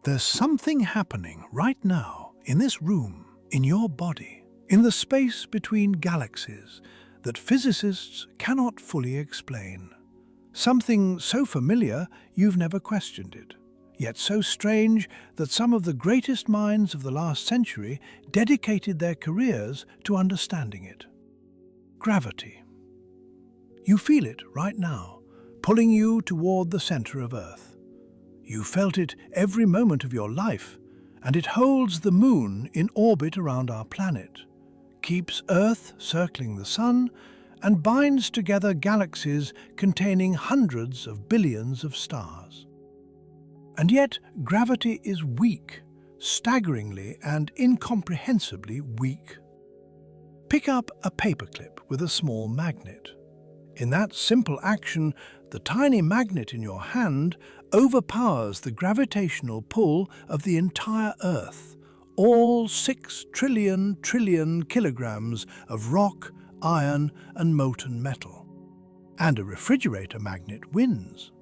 There's something happening right now, in this room, in your body, in the space between galaxies, that physicists cannot fully explain. Something so familiar you've never questioned it, yet so strange that some of the greatest minds of the last century dedicated their careers to understanding it. Gravity. You feel it right now, pulling you toward the center of Earth. You felt it every moment of your life, and it holds the moon in orbit around our planet, keeps Earth circling the sun, and binds together galaxies containing hundreds of billions of stars. And yet, gravity is weak, staggeringly and incomprehensibly weak. Pick up a paperclip with a small magnet. In that simple action, the tiny magnet in your hand overpowers the gravitational pull of the entire Earth, all 6 trillion kilograms of rock, iron and molten metal. And a refrigerator magnet wins.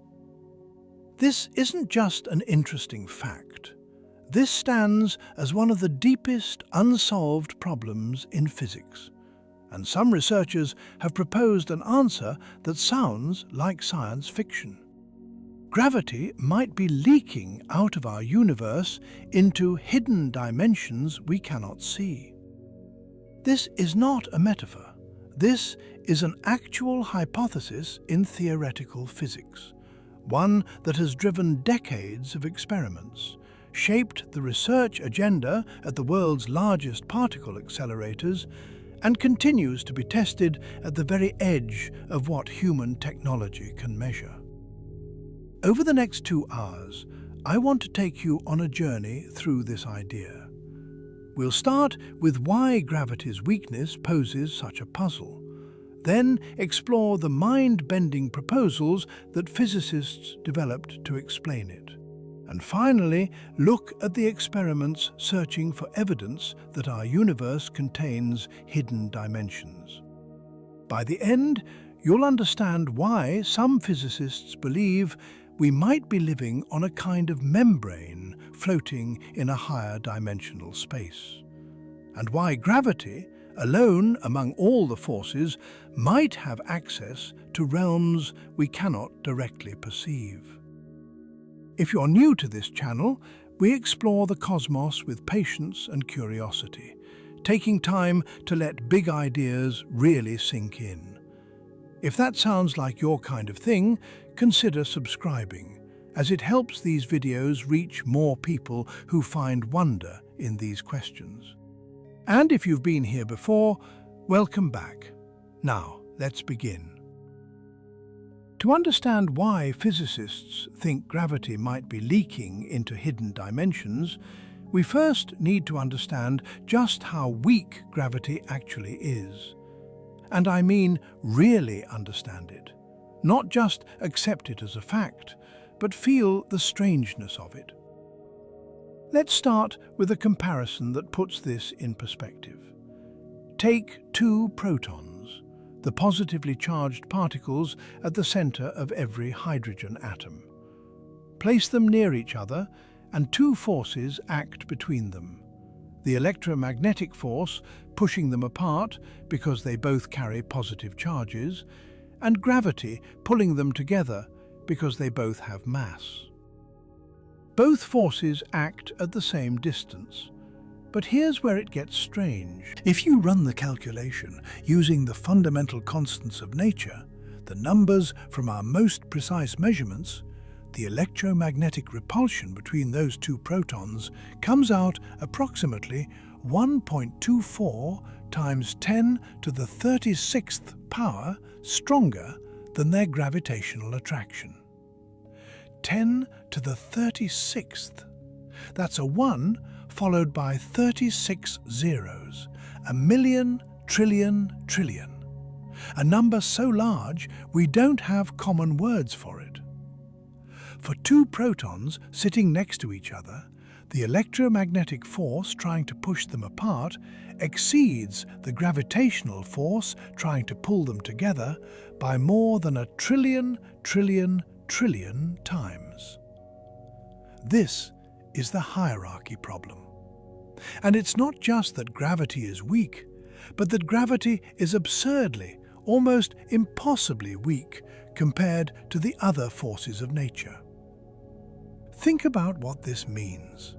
This isn't just an interesting fact. This stands as one of the deepest unsolved problems in physics. And some researchers have proposed an answer that sounds like science fiction. Gravity might be leaking out of our universe into hidden dimensions we cannot see. This is not a metaphor. This is an actual hypothesis in theoretical physics, one that has driven decades of experiments, shaped the research agenda at the world's largest particle accelerators, and continues to be tested at the very edge of what human technology can measure. Over the next 2 hours, I want to take you on a journey through this idea. We'll start with why gravity's weakness poses such a puzzle, then explore the mind-bending proposals that physicists developed to explain it, and finally look at the experiments searching for evidence that our universe contains hidden dimensions. By the end, you'll understand why some physicists believe we might be living on a kind of membrane floating in a higher dimensional space, and why gravity, alone among all the forces, might have access to realms we cannot directly perceive. If you're new to this channel, we explore the cosmos with patience and curiosity, taking time to let big ideas really sink in. If that sounds like your kind of thing, consider subscribing, as it helps these videos reach more people who find wonder in these questions. And if you've been here before, welcome back. Now, let's begin. To understand why physicists think gravity might be leaking into hidden dimensions, we first need to understand just how weak gravity actually is. And I mean really understand it, not just accept it as a fact, but feel the strangeness of it. Let's start with a comparison that puts this in perspective. Take 2 protons, the positively charged particles at the center of every hydrogen atom. Place them near each other, and 2 forces act between them. The electromagnetic force pushing them apart because they both carry positive charges, and gravity pulling them together because they both have mass. Both forces act at the same distance, but here's where it gets strange. If you run the calculation using the fundamental constants of nature, the numbers from our most precise measurements, the electromagnetic repulsion between those 2 protons comes out approximately 1.24 times 10 to the 36th power stronger than their gravitational attraction. 10 to the 36th. That's a 1 followed by 36 zeros, a million, trillion, trillion. A number so large we don't have common words for it. For 2 protons sitting next to each other, the electromagnetic force trying to push them apart exceeds the gravitational force trying to pull them together by more than 1 trillion, trillion, trillion times. This is the hierarchy problem. And it's not just that gravity is weak, but that gravity is absurdly, almost impossibly weak compared to the other forces of nature. Think about what this means.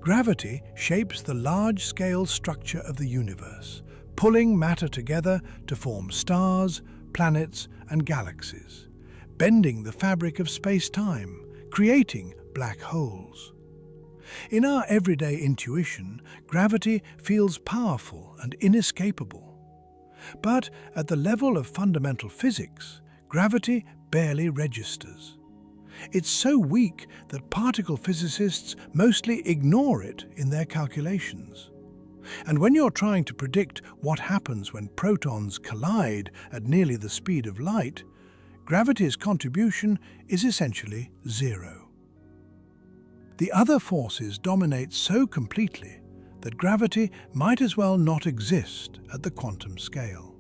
Gravity shapes the large-scale structure of the universe, pulling matter together to form stars, planets, and galaxies, bending the fabric of space-time, creating black holes. In our everyday intuition, gravity feels powerful and inescapable. But at the level of fundamental physics, gravity barely registers. It's so weak that particle physicists mostly ignore it in their calculations. And when you're trying to predict what happens when protons collide at nearly the speed of light, gravity's contribution is essentially zero. The other forces dominate so completely that gravity might as well not exist at the quantum scale.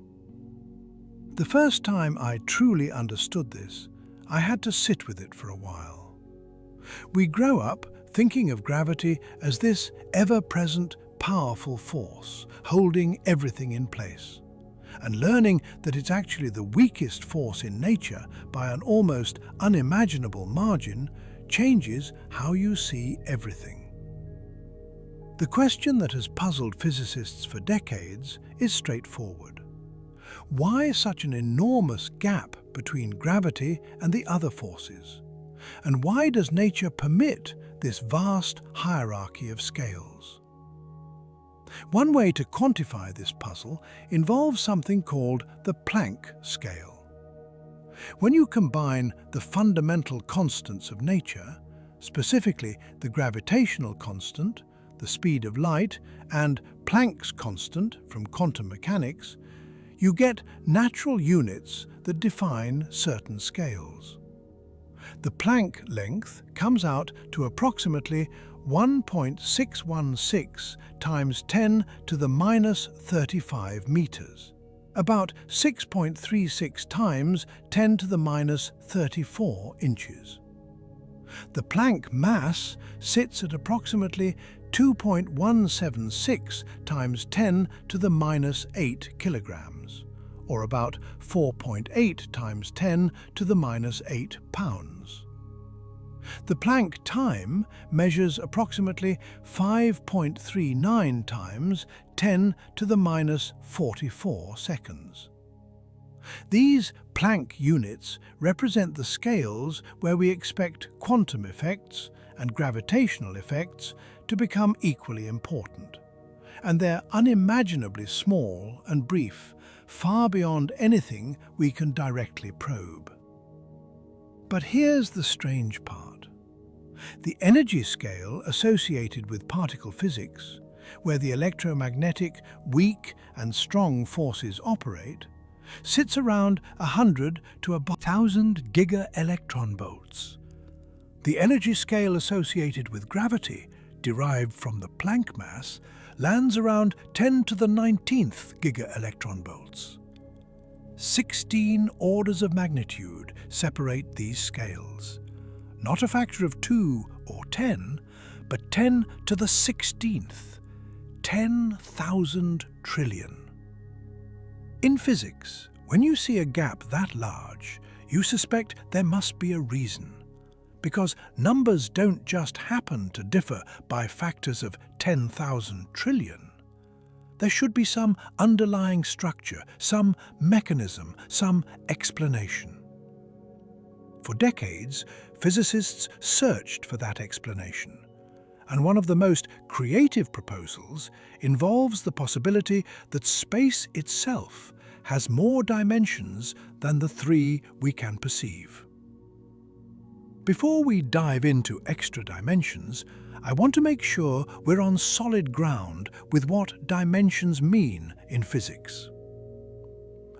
The first time I truly understood this, I had to sit with it for a while. We grow up thinking of gravity as this ever-present, powerful force, holding everything in place. And learning that it's actually the weakest force in nature by an almost unimaginable margin changes how you see everything. The question that has puzzled physicists for decades is straightforward. Why such an enormous gap between gravity and the other forces? And why does nature permit this vast hierarchy of scales? One way to quantify this puzzle involves something called the Planck scale. When you combine the fundamental constants of nature, specifically the gravitational constant, the speed of light, and Planck's constant from quantum mechanics, you get natural units that define certain scales. The Planck length comes out to approximately 1.616 times 10 to the minus 35 meters, about 6.36 times 10 to the minus 34 inches. The Planck mass sits at approximately 2.176 times 10 to the minus 8 kilograms, or about 4.8 times 10 to the minus 8 pounds. The Planck time measures approximately 5.39 times 10 to the minus 44 seconds. These Planck units represent the scales where we expect quantum effects and gravitational effects to become equally important, and they're unimaginably small and brief, far beyond anything we can directly probe. But here's the strange part. The energy scale associated with particle physics, where the electromagnetic, weak and strong forces operate, sits around 100 to about 1,000 giga-electron volts. The energy scale associated with gravity, derived from the Planck mass, lands around 10 to the 19th giga-electron volts. 16 orders of magnitude separate these scales. Not a factor of 2 or 10, but 10 to the 16th. 10,000 trillion. In physics, when you see a gap that large, you suspect there must be a reason. Because numbers don't just happen to differ by factors of 10,000 trillion. There should be some underlying structure, some mechanism, some explanation. For decades, physicists searched for that explanation. And one of the most creative proposals involves the possibility that space itself has more dimensions than the 3 we can perceive. Before we dive into extra dimensions, I want to make sure we're on solid ground with what dimensions mean in physics.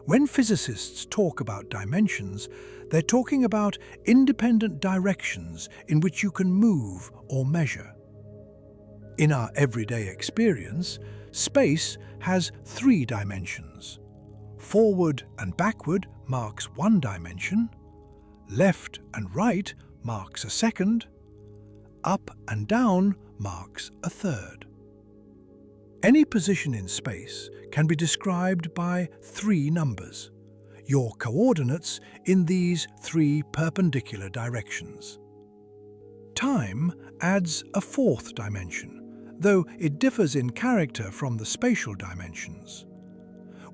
When physicists talk about dimensions, they're talking about independent directions in which you can move or measure. In our everyday experience, space has 3 dimensions. Forward and backward marks 1 dimension, left and right marks a second, up and down marks a third. Any position in space can be described by three numbers, your coordinates in these three perpendicular directions. Time adds a fourth dimension, though it differs in character from the spatial dimensions.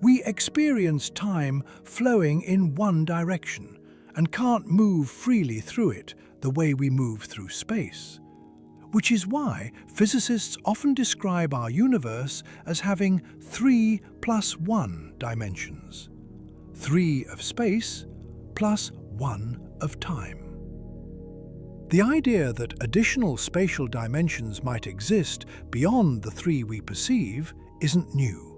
We experience time flowing in one direction and can't move freely through it the way we move through space, which is why physicists often describe our universe as having 3 + 1 dimensions, 3 of space plus 1 of time. The idea that additional spatial dimensions might exist beyond the 3 we perceive isn't new.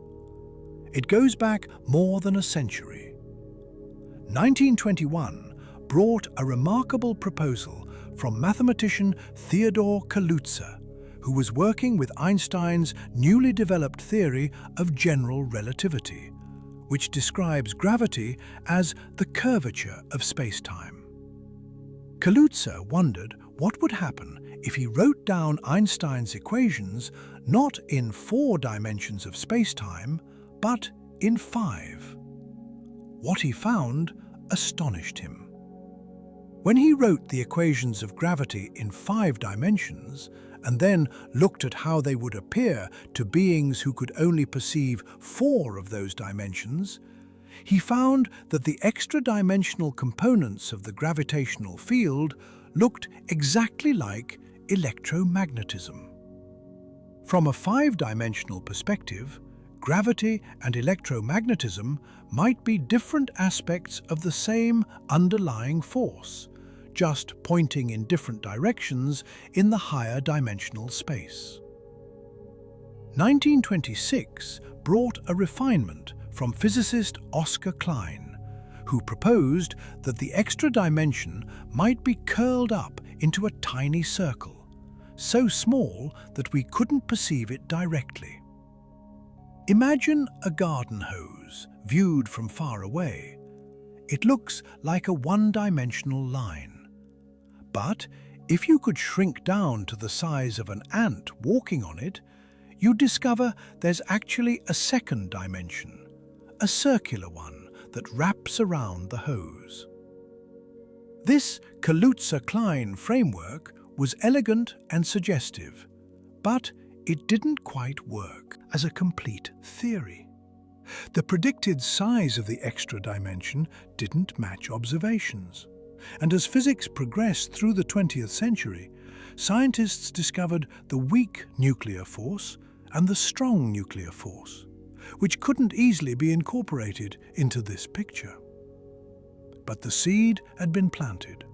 It goes back more than a century. 1921 brought a remarkable proposal from mathematician Theodore Kaluza, who was working with Einstein's newly developed theory of general relativity, which describes gravity as the curvature of spacetime. Kaluza wondered what would happen if he wrote down Einstein's equations not in 4 dimensions of spacetime, but in 5. What he found astonished him. When he wrote the equations of gravity in 5 dimensions, and then looked at how they would appear to beings who could only perceive 4 of those dimensions, he found that the extra-dimensional components of the gravitational field looked exactly like electromagnetism. From a 5-dimensional perspective, gravity and electromagnetism might be different aspects of the same underlying force, just pointing in different directions in the higher dimensional space. 1926 brought a refinement from physicist Oscar Klein, who proposed that the extra dimension might be curled up into a tiny circle, so small that we couldn't perceive it directly. Imagine a garden hose viewed from far away. It looks like a one-dimensional line. But if you could shrink down to the size of an ant walking on it, you'd discover there's actually a second dimension, a circular one that wraps around the hose. This Kaluza-Klein framework was elegant and suggestive, but it didn't quite work as a complete theory. The predicted size of the extra dimension didn't match observations. And as physics progressed through the 20th century, scientists discovered the weak nuclear force and the strong nuclear force, which couldn't easily be incorporated into this picture. But the seed had been planted.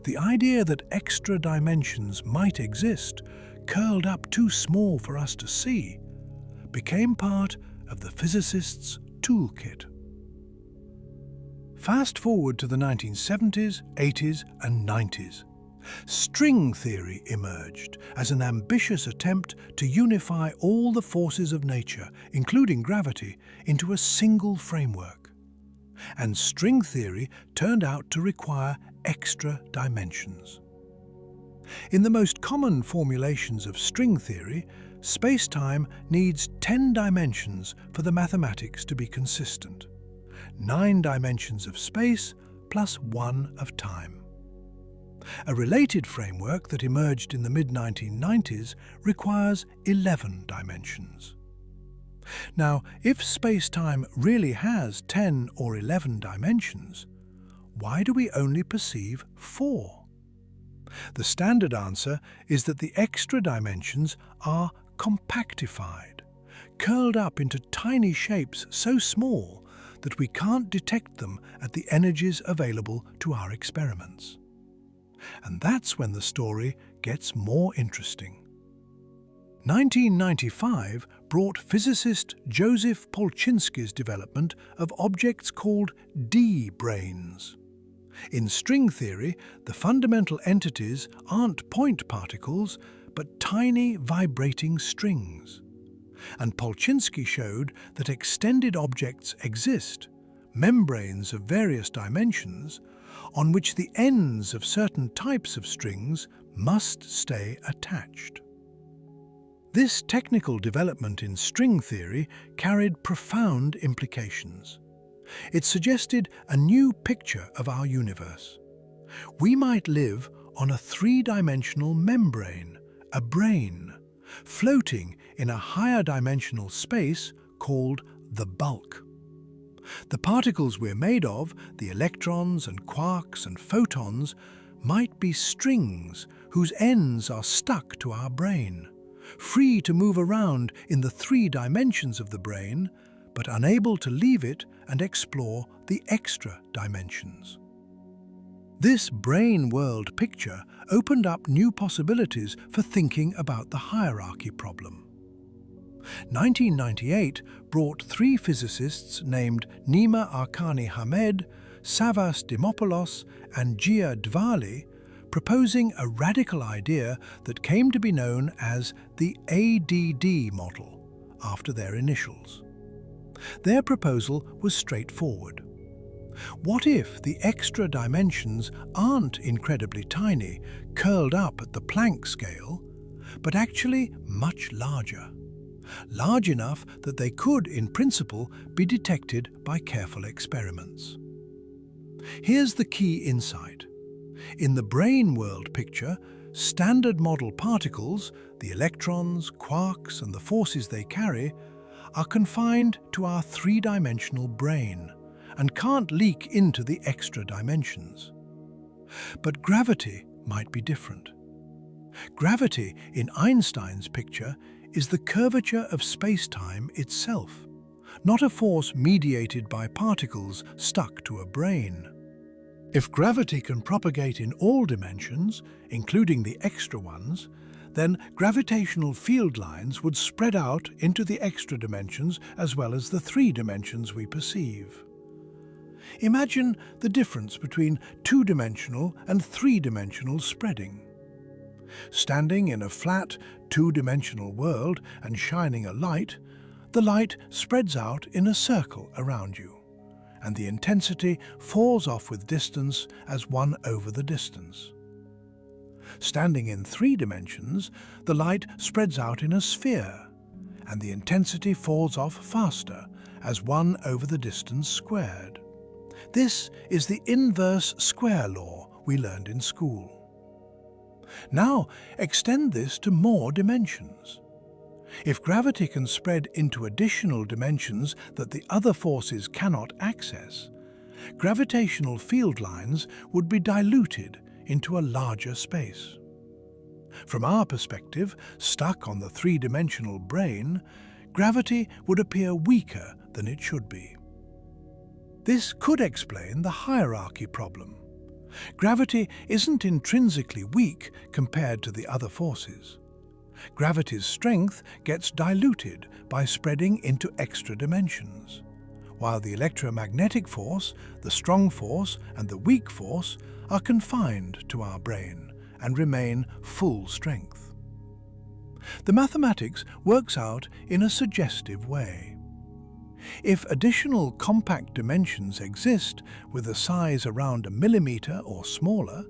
The idea that extra dimensions might exist, curled up too small for us to see, became part of the physicist's toolkit. Fast forward to the 1970s, 80s, and 90s. String theory emerged as an ambitious attempt to unify all the forces of nature, including gravity, into a single framework. And string theory turned out to require extra dimensions. In the most common formulations of string theory, spacetime needs 10 dimensions for the mathematics to be consistent. 9 dimensions of space plus 1 of time. A related framework that emerged in the mid-1990s requires 11 dimensions. Now, if spacetime really has 10 or 11 dimensions, why do we only perceive 4? The standard answer is that the extra dimensions are compactified, curled up into tiny shapes so small that we can't detect them at the energies available to our experiments. And that's when the story gets more interesting. 1995 brought physicist Joseph Polchinski's development of objects called D-branes. In string theory, the fundamental entities aren't point particles, but tiny vibrating strings. And Polchinski showed that extended objects exist, membranes of various dimensions, on which the ends of certain types of strings must stay attached. This technical development in string theory carried profound implications. It suggested a new picture of our universe. We might live on a three-dimensional membrane, a brane, floating in a higher dimensional space called the bulk. The particles we're made of, the electrons and quarks and photons, might be strings whose ends are stuck to our brain, free to move around in the three dimensions of the brain, but unable to leave it and explore the extra dimensions. This brain world picture opened up new possibilities for thinking about the hierarchy problem. 1998 brought three physicists named Nima Arkani Hamed, Savas Dimopoulos and Gia Dvali proposing a radical idea that came to be known as the ADD model, after their initials. Their proposal was straightforward. What if the extra dimensions aren't incredibly tiny, curled up at the Planck scale, but actually much larger? Large enough that they could, in principle, be detected by careful experiments. Here's the key insight. In the brain world picture, standard model particles, the electrons, quarks, and the forces they carry, are confined to our three-dimensional brain and can't leak into the extra dimensions. But gravity might be different. Gravity, in Einstein's picture, is the curvature of space-time itself, not a force mediated by particles stuck to a brane. If gravity can propagate in all dimensions, including the extra ones, then gravitational field lines would spread out into the extra dimensions as well as the three dimensions we perceive. Imagine the difference between two-dimensional and three-dimensional spreading. Standing in a flat, two-dimensional world and shining a light, the light spreads out in a circle around you, and the intensity falls off with distance as 1 over the distance. Standing in three dimensions, the light spreads out in a sphere, and the intensity falls off faster as 1 over the distance squared. This is the inverse square law we learned in school. Now, extend this to more dimensions. If gravity can spread into additional dimensions that the other forces cannot access, gravitational field lines would be diluted into a larger space. From our perspective, stuck on the three-dimensional brane, gravity would appear weaker than it should be. This could explain the hierarchy problem. Gravity isn't intrinsically weak compared to the other forces. Gravity's strength gets diluted by spreading into extra dimensions, while the electromagnetic force, the strong force, and the weak force are confined to our brane and remain full strength. The mathematics works out in a suggestive way. If additional compact dimensions exist with a size around a millimeter or smaller,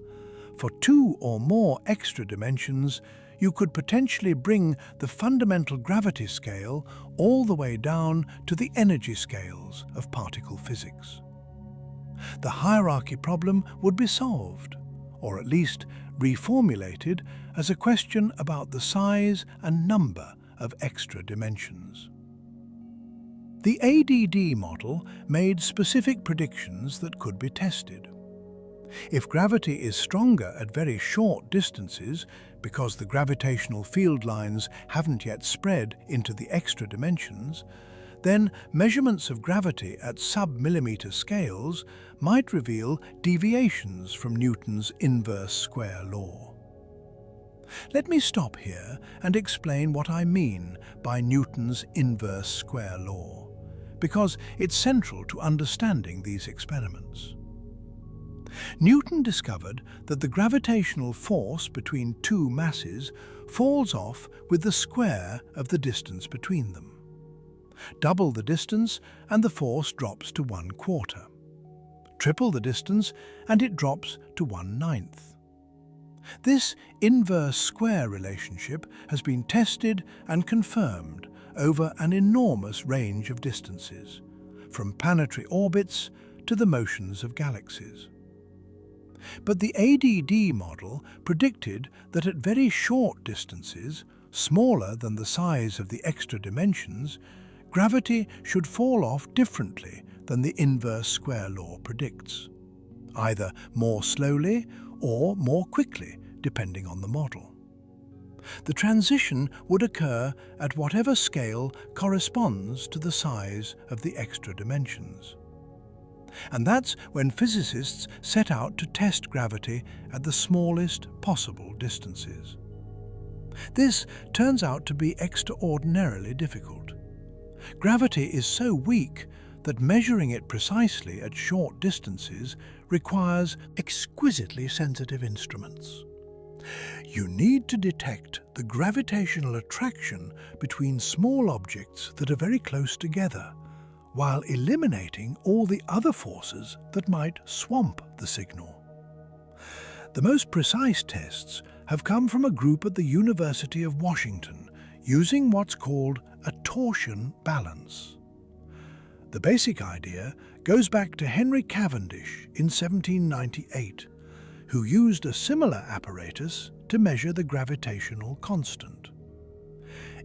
for 2 or more extra dimensions, you could potentially bring the fundamental gravity scale all the way down to the energy scales of particle physics. The hierarchy problem would be solved, or at least reformulated as a question about the size and number of extra dimensions. The ADD model made specific predictions that could be tested. If gravity is stronger at very short distances, because the gravitational field lines haven't yet spread into the extra dimensions, then measurements of gravity at sub-millimeter scales might reveal deviations from Newton's inverse square law. Let me stop here and explain what I mean by Newton's inverse square law, because it's central to understanding these experiments. Newton discovered that the gravitational force between two masses falls off with the square of the distance between them. Double the distance and the force drops to 1/4. Triple the distance and it drops to 1/9. This inverse square relationship has been tested and confirmed over an enormous range of distances, from planetary orbits to the motions of galaxies. But the ADD model predicted that at very short distances, smaller than the size of the extra dimensions, gravity should fall off differently than the inverse square law predicts, either more slowly or more quickly, depending on the model. The transition would occur at whatever scale corresponds to the size of the extra dimensions. And that's when physicists set out to test gravity at the smallest possible distances. This turns out to be extraordinarily difficult. Gravity is so weak that measuring it precisely at short distances requires exquisitely sensitive instruments. You need to detect the gravitational attraction between small objects that are very close together, while eliminating all the other forces that might swamp the signal. The most precise tests have come from a group at the University of Washington using what's called a torsion balance. The basic idea goes back to Henry Cavendish in 1798, who used a similar apparatus to measure the gravitational constant.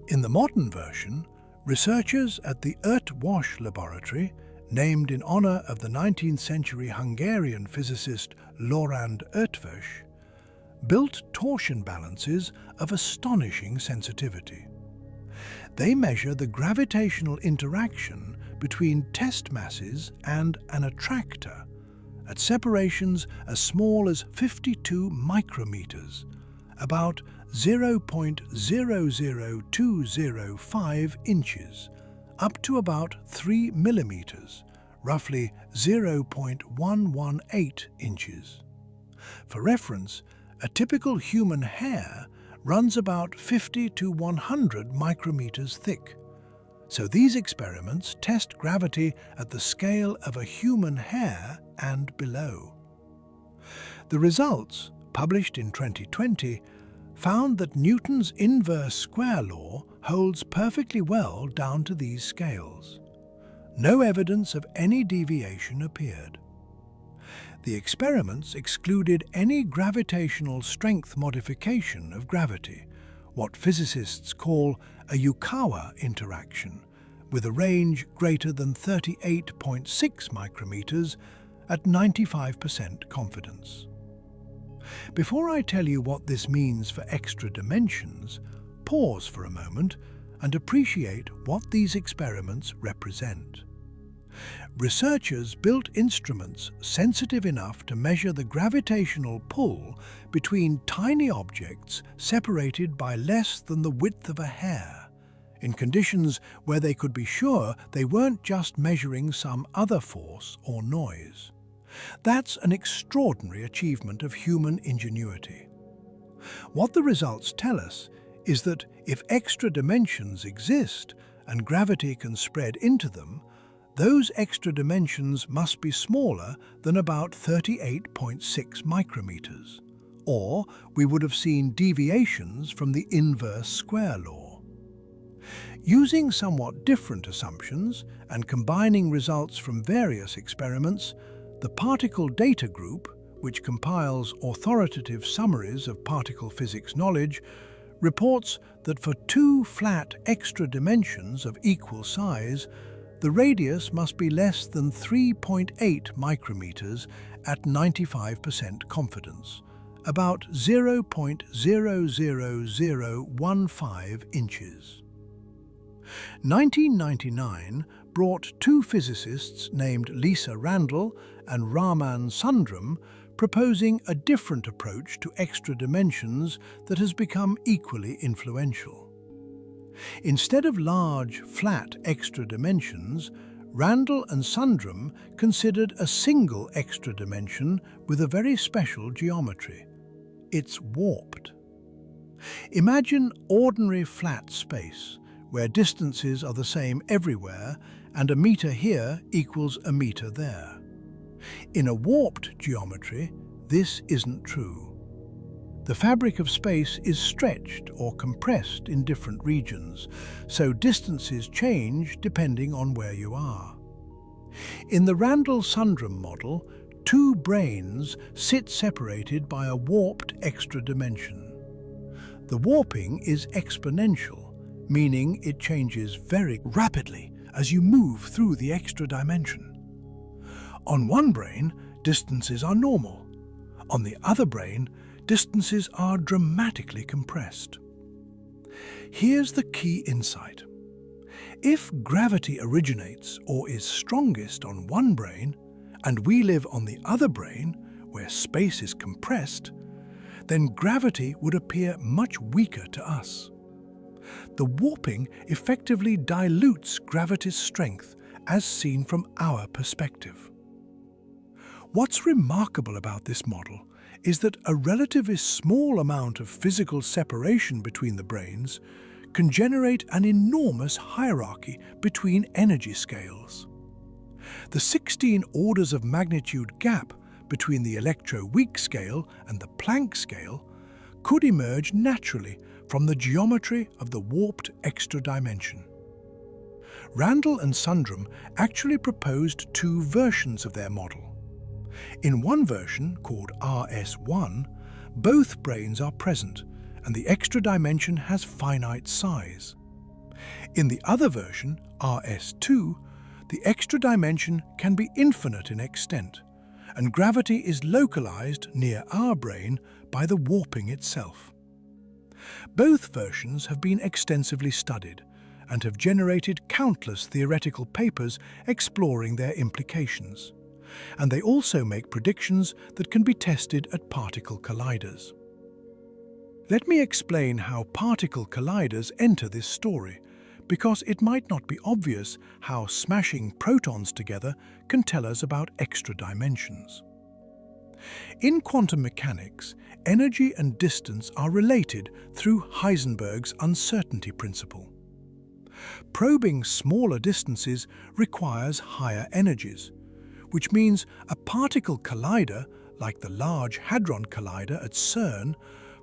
In the modern version, researchers at the Eötvös laboratory, named in honor of the 19th century Hungarian physicist Loránd Eötvös, built torsion balances of astonishing sensitivity. They measure the gravitational interaction between test masses and an attractor at separations as small as 52 micrometers, about 0.00205 inches, up to about 3 millimeters, roughly 0.118 inches. For reference, a typical human hair runs about 50 to 100 micrometers thick. So these experiments test gravity at the scale of a human hair and below. The results, published in 2020, found that Newton's inverse square law holds perfectly well down to these scales. No evidence of any deviation appeared. The experiments excluded any gravitational strength modification of gravity, what physicists call a Yukawa interaction, with a range greater than 38.6 micrometers at 95% confidence. Before I tell you what this means for extra dimensions, pause for a moment and appreciate what these experiments represent. Researchers built instruments sensitive enough to measure the gravitational pull between tiny objects separated by less than the width of a hair, in conditions where they could be sure they weren't just measuring some other force or noise. That's an extraordinary achievement of human ingenuity. What the results tell us is that if extra dimensions exist and gravity can spread into them, those extra dimensions must be smaller than about 38.6 micrometers, or we would have seen deviations from the inverse square law. Using somewhat different assumptions and combining results from various experiments, the Particle Data Group, which compiles authoritative summaries of particle physics knowledge, reports that for two flat extra dimensions of equal size, the radius must be less than 3.8 micrometers at 95% confidence, about 0.00015 inches. 1999 brought two physicists named Lisa Randall and Raman Sundram proposing a different approach to extra dimensions that has become equally influential. Instead of large, flat extra dimensions, Randall and Sundram considered a single extra dimension with a very special geometry. It's warped. Imagine ordinary flat space, where distances are the same everywhere and a meter here equals a meter there. In a warped geometry, this isn't true. The fabric of space is stretched or compressed in different regions, so distances change depending on where you are. In the Randall-Sundrum model, two branes sit separated by a warped extra dimension. The warping is exponential, meaning it changes very rapidly as you move through the extra dimension. On one brane, distances are normal. On the other brane, distances are dramatically compressed. Here's the key insight. If gravity originates or is strongest on one brane, and we live on the other brane, where space is compressed, then gravity would appear much weaker to us. The warping effectively dilutes gravity's strength as seen from our perspective. What's remarkable about this model is that a relatively small amount of physical separation between the branes can generate an enormous hierarchy between energy scales. The 16 orders of magnitude gap between the electroweak scale and the Planck scale could emerge naturally from the geometry of the warped extra dimension. Randall and Sundrum actually proposed two versions of their model. In one version, called RS1, both branes are present and the extra dimension has finite size. In the other version, RS2, the extra dimension can be infinite in extent, and gravity is localized near our brane by the warping itself. Both versions have been extensively studied and have generated countless theoretical papers exploring their implications. And they also make predictions that can be tested at particle colliders. Let me explain how particle colliders enter this story, because it might not be obvious how smashing protons together can tell us about extra dimensions. In quantum mechanics, energy and distance are related through Heisenberg's uncertainty principle. Probing smaller distances requires higher energies, which means a particle collider, like the Large Hadron Collider at CERN,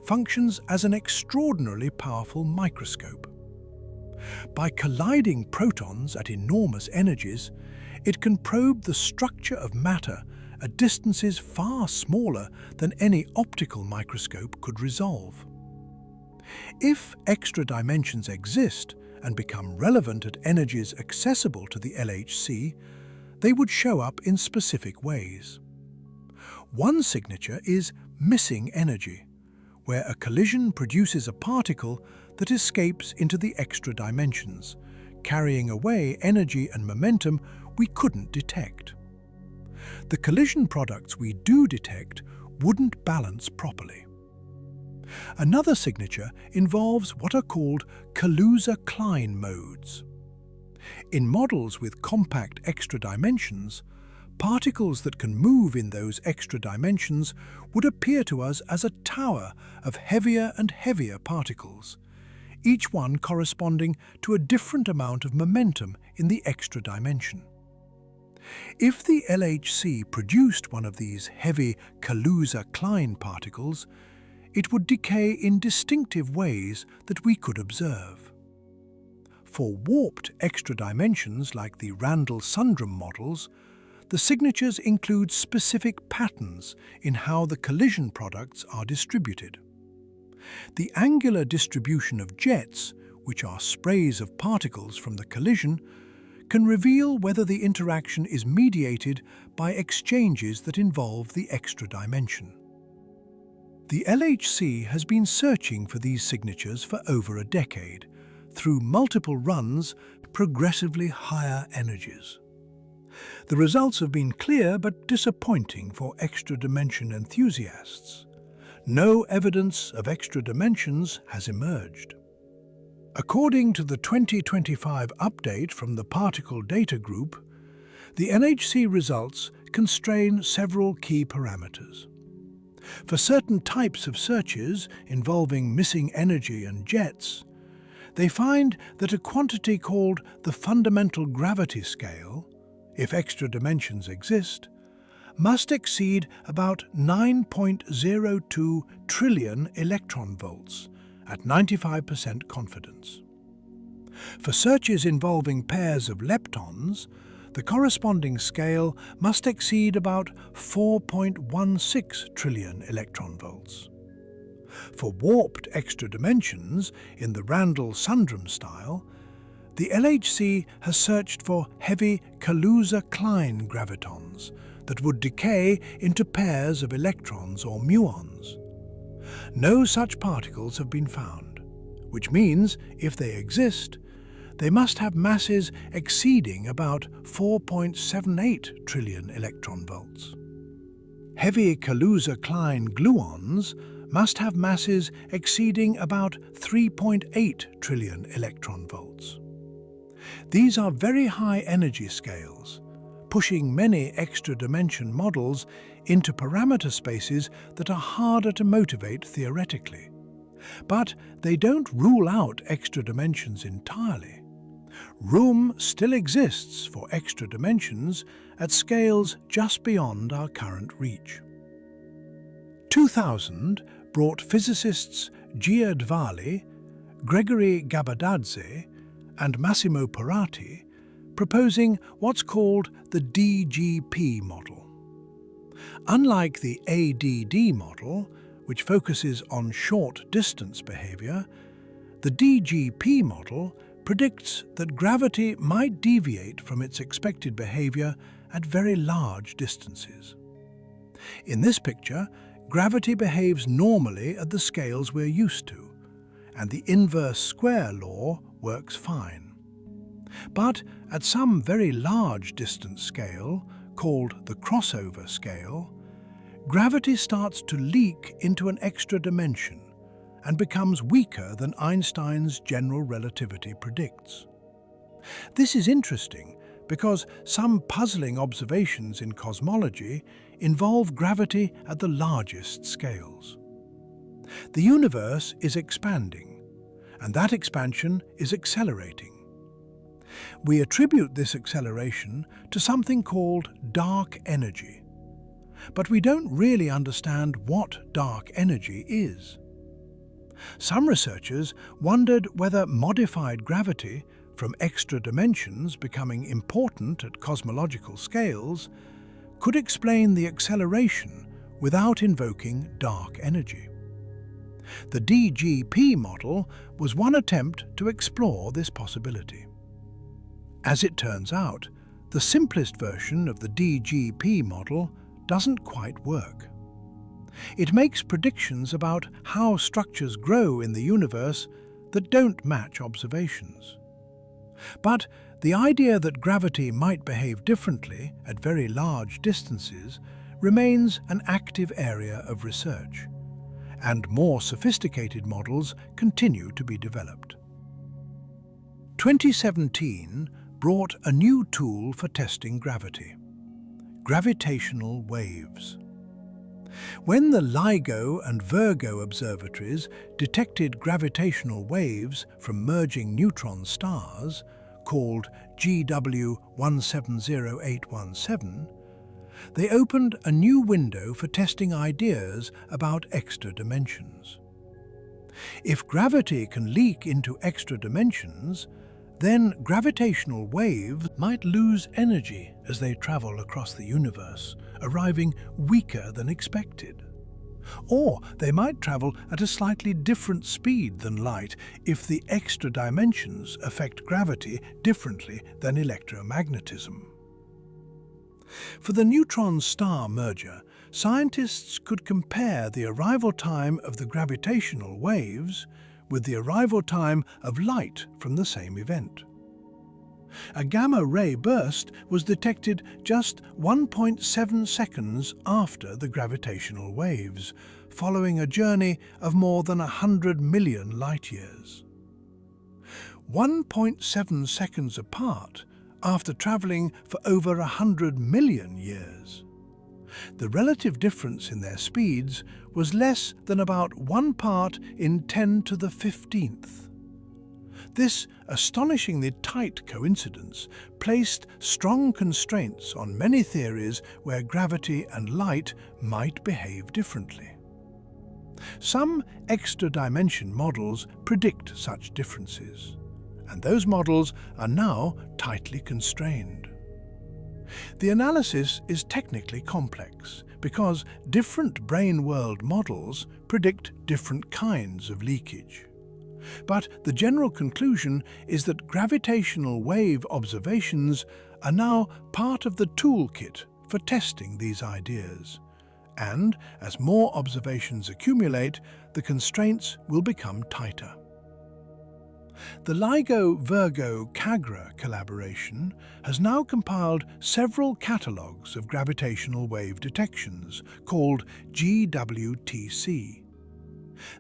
functions as an extraordinarily powerful microscope. By colliding protons at enormous energies, it can probe the structure of matter at distances far smaller than any optical microscope could resolve. If extra dimensions exist and become relevant at energies accessible to the LHC, they would show up in specific ways. One signature is missing energy, where a collision produces a particle that escapes into the extra dimensions, carrying away energy and momentum we couldn't detect. The collision products we do detect wouldn't balance properly. Another signature involves what are called Kaluza-Klein modes. In models with compact extra dimensions, particles that can move in those extra dimensions would appear to us as a tower of heavier and heavier particles, each one corresponding to a different amount of momentum in the extra dimension. If the LHC produced one of these heavy Kaluza-Klein particles, it would decay in distinctive ways that we could observe. For warped extra dimensions like the Randall-Sundrum models, the signatures include specific patterns in how the collision products are distributed. The angular distribution of jets, which are sprays of particles from the collision, can reveal whether the interaction is mediated by exchanges that involve the extra dimension. The LHC has been searching for these signatures for over a decade, through multiple runs at progressively higher energies. The results have been clear but disappointing for extra dimension enthusiasts. No evidence of extra dimensions has emerged. According to the 2025 update from the Particle Data Group, the NHC results constrain several key parameters. For certain types of searches involving missing energy and jets, they find that a quantity called the fundamental gravity scale, if extra dimensions exist, must exceed about 9.02 trillion electron volts at 95% confidence. For searches involving pairs of leptons, the corresponding scale must exceed about 4.16 trillion electron volts. For warped extra dimensions in the Randall-Sundrum style, the LHC has searched for heavy Kaluza-Klein gravitons that would decay into pairs of electrons or muons. No such particles have been found, which means, if they exist, they must have masses exceeding about 4.78 trillion electron volts. Heavy Kaluza-Klein gluons must have masses exceeding about 3.8 trillion electron volts. These are very high energy scales, pushing many extra-dimension models into parameter spaces that are harder to motivate theoretically. But they don't rule out extra dimensions entirely. Room still exists for extra dimensions at scales just beyond our current reach. 2000 brought physicists Gia Dvali, Gregory Gabadadze, and Massimo Parati proposing what's called the DGP model. Unlike the ADD model, which focuses on short-distance behavior, the DGP model predicts that gravity might deviate from its expected behavior at very large distances. In this picture, gravity behaves normally at the scales we're used to, and the inverse square law works fine. But at some very large distance scale, called the crossover scale, gravity starts to leak into an extra dimension and becomes weaker than Einstein's general relativity predicts. This is interesting because some puzzling observations in cosmology involve gravity at the largest scales. The universe is expanding, and that expansion is accelerating. We attribute this acceleration to something called dark energy, but we don't really understand what dark energy is. Some researchers wondered whether modified gravity from extra dimensions becoming important at cosmological scales could explain the acceleration without invoking dark energy. The DGP model was one attempt to explore this possibility. As it turns out, the simplest version of the DGP model doesn't quite work. It makes predictions about how structures grow in the universe that don't match observations. But the idea that gravity might behave differently at very large distances remains an active area of research, and more sophisticated models continue to be developed. 2017 brought a new tool for testing gravity: gravitational waves. When the LIGO and Virgo observatories detected gravitational waves from merging neutron stars, called GW 170817, they opened a new window for testing ideas about extra dimensions. If gravity can leak into extra dimensions, then gravitational waves might lose energy as they travel across the universe, arriving weaker than expected. Or they might travel at a slightly different speed than light if the extra dimensions affect gravity differently than electromagnetism. For the neutron-star merger, scientists could compare the arrival time of the gravitational waves with the arrival time of light from the same event. A gamma-ray burst was detected just 1.7 seconds after the gravitational waves, following a journey of more than 100 million light-years. 1.7 seconds apart after travelling for over 100 million years. The relative difference in their speeds was less than about 1 part in 10 to the 15th. This astonishingly tight coincidence placed strong constraints on many theories where gravity and light might behave differently. Some extra-dimension models predict such differences, and those models are now tightly constrained. The analysis is technically complex because different brane world models predict different kinds of leakage. But the general conclusion is that gravitational wave observations are now part of the toolkit for testing these ideas. And as more observations accumulate, the constraints will become tighter. The LIGO-Virgo-CAGRA collaboration has now compiled several catalogues of gravitational wave detections called GWTC.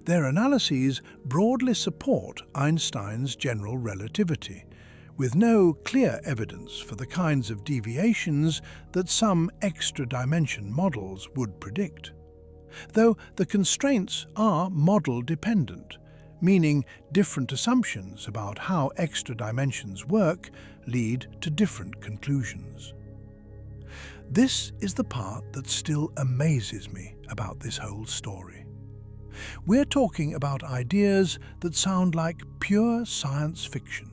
Their analyses broadly support Einstein's general relativity, with no clear evidence for the kinds of deviations that some extra-dimension models would predict. Though the constraints are model-dependent, meaning different assumptions about how extra dimensions work lead to different conclusions. This is the part that still amazes me about this whole story. We're talking about ideas that sound like pure science fiction.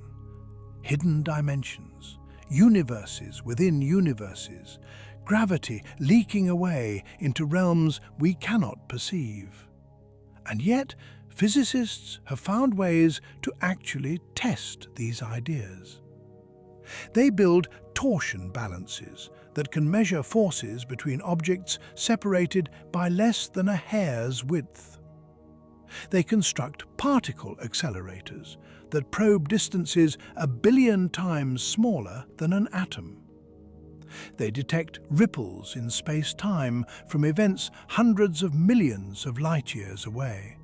Hidden dimensions, universes within universes, gravity leaking away into realms we cannot perceive. And yet, physicists have found ways to actually test these ideas. They build torsion balances that can measure forces between objects separated by less than a hair's width. They construct particle accelerators that probe distances 1 billion times smaller than an atom. They detect ripples in space-time from events hundreds of millions of light-years away,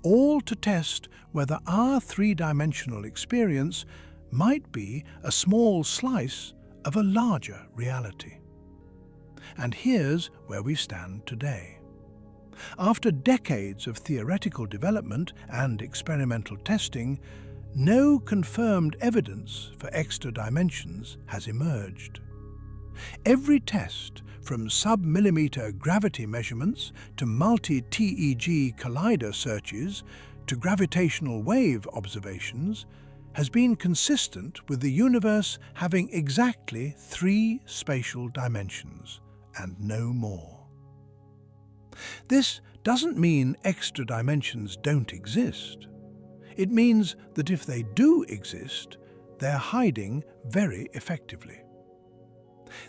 all to test whether our three-dimensional experience might be a small slice of a larger reality. And here's where we stand today. After decades of theoretical development and experimental testing, no confirmed evidence for extra dimensions has emerged. Every test, from sub-millimeter gravity measurements to multi-TeG collider searches to gravitational wave observations, has been consistent with the universe having exactly 3 spatial dimensions, and no more. This doesn't mean extra dimensions don't exist. It means that if they do exist, they're hiding very effectively.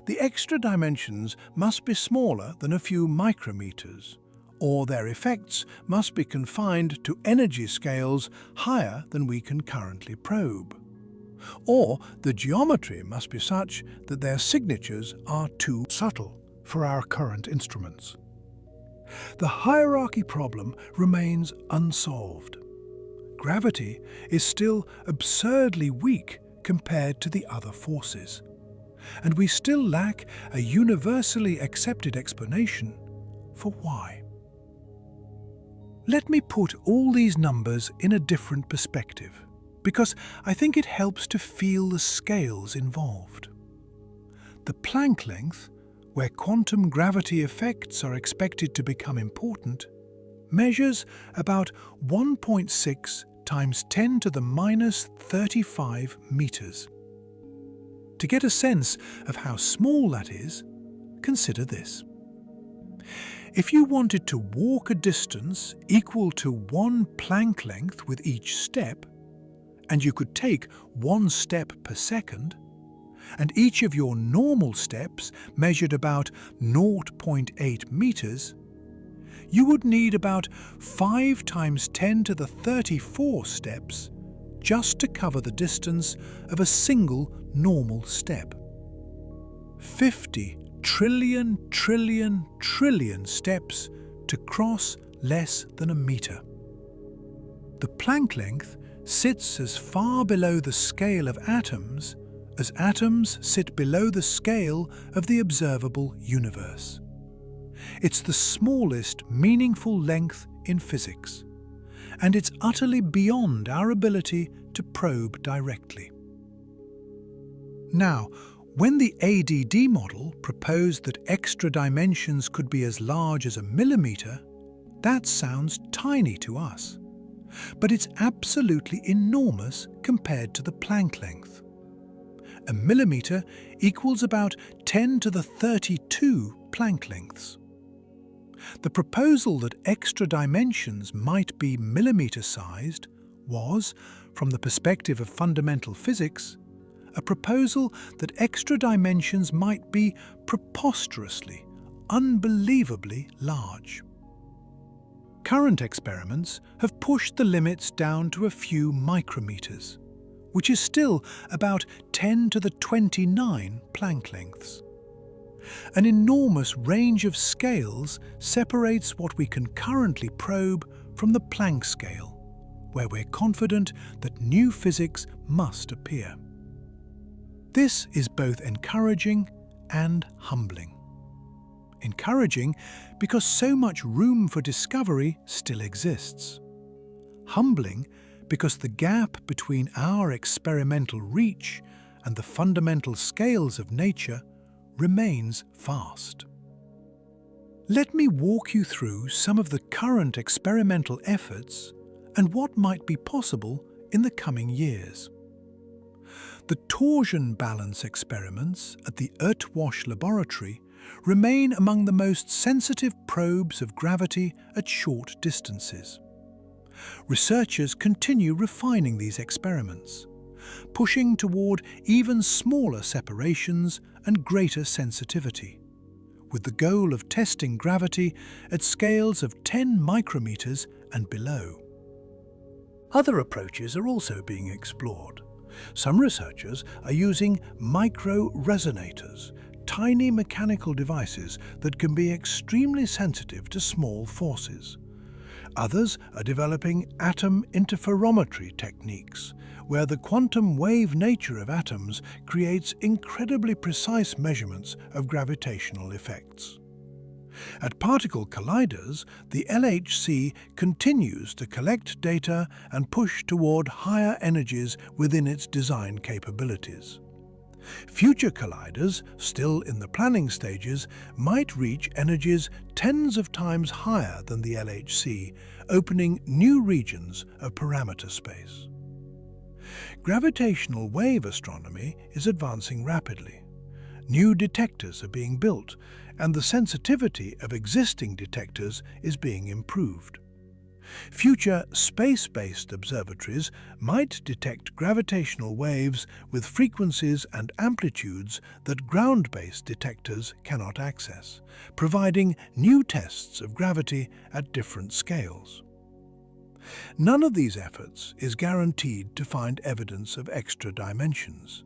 The extra dimensions must be smaller than a few micrometers, or their effects must be confined to energy scales higher than we can currently probe. Or the geometry must be such that their signatures are too subtle for our current instruments. The hierarchy problem remains unsolved. Gravity is still absurdly weak compared to the other forces, and we still lack a universally accepted explanation for why. Let me put all these numbers in a different perspective, because I think it helps to feel the scales involved. The Planck length, where quantum gravity effects are expected to become important, measures about 1.6 times 10 to the minus 35 meters. To get a sense of how small that is, consider this. If you wanted to walk a distance equal to 1 Planck length with each step, and you could take 1 step per second, and each of your normal steps measured about 0.8 meters, you would need about 5 times 10 to the 34 steps just to cover the distance of a single normal step. 50 trillion steps to cross less than a meter. The Planck length sits as far below the scale of atoms as atoms sit below the scale of the observable universe. It's the smallest meaningful length in physics, and it's utterly beyond our ability to probe directly. Now, when the ADD model proposed that extra dimensions could be as large as a millimeter, that sounds tiny to us. But it's absolutely enormous compared to the Planck length. A millimeter equals about 10 to the 32 Planck lengths. The proposal that extra dimensions might be millimeter-sized was, from the perspective of fundamental physics, a proposal that extra dimensions might be preposterously, unbelievably large. Current experiments have pushed the limits down to a few micrometers, which is still about 10 to the 29 Planck lengths. An enormous range of scales separates what we can currently probe from the Planck scale, where we're confident that new physics must appear. This is both encouraging and humbling. Encouraging because so much room for discovery still exists. Humbling because the gap between our experimental reach and the fundamental scales of nature remains vast. Let me walk you through some of the current experimental efforts and what might be possible in the coming years. The torsion balance experiments at the Earthwash laboratory remain among the most sensitive probes of gravity at short distances. Researchers continue refining these experiments, pushing toward even smaller separations and greater sensitivity, with the goal of testing gravity at scales of 10 micrometers and below. Other approaches are also being explored. Some researchers are using micro-resonators, tiny mechanical devices that can be extremely sensitive to small forces. Others are developing atom interferometry techniques, where the quantum wave nature of atoms creates incredibly precise measurements of gravitational effects. At particle colliders, the LHC continues to collect data and push toward higher energies within its design capabilities. Future colliders, still in the planning stages, might reach energies tens of times higher than the LHC, opening new regions of parameter space. Gravitational wave astronomy is advancing rapidly. New detectors are being built, and the sensitivity of existing detectors is being improved. Future space-based observatories might detect gravitational waves with frequencies and amplitudes that ground-based detectors cannot access, providing new tests of gravity at different scales. None of these efforts is guaranteed to find evidence of extra dimensions.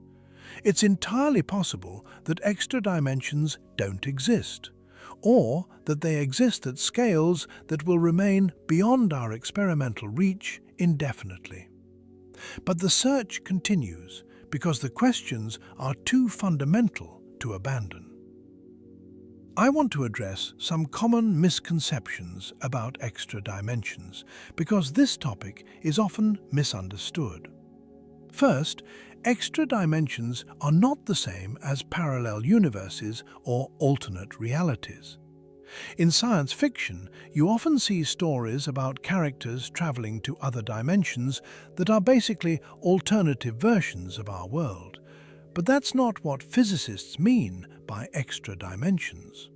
It's entirely possible that extra dimensions don't exist, or that they exist at scales that will remain beyond our experimental reach indefinitely. But the search continues because the questions are too fundamental to abandon. I want to address some common misconceptions about extra dimensions because this topic is often misunderstood. First, extra dimensions are not the same as parallel universes or alternate realities. In science fiction, you often see stories about characters traveling to other dimensions that are basically alternative versions of our world. But that's not what physicists mean by extra dimensions.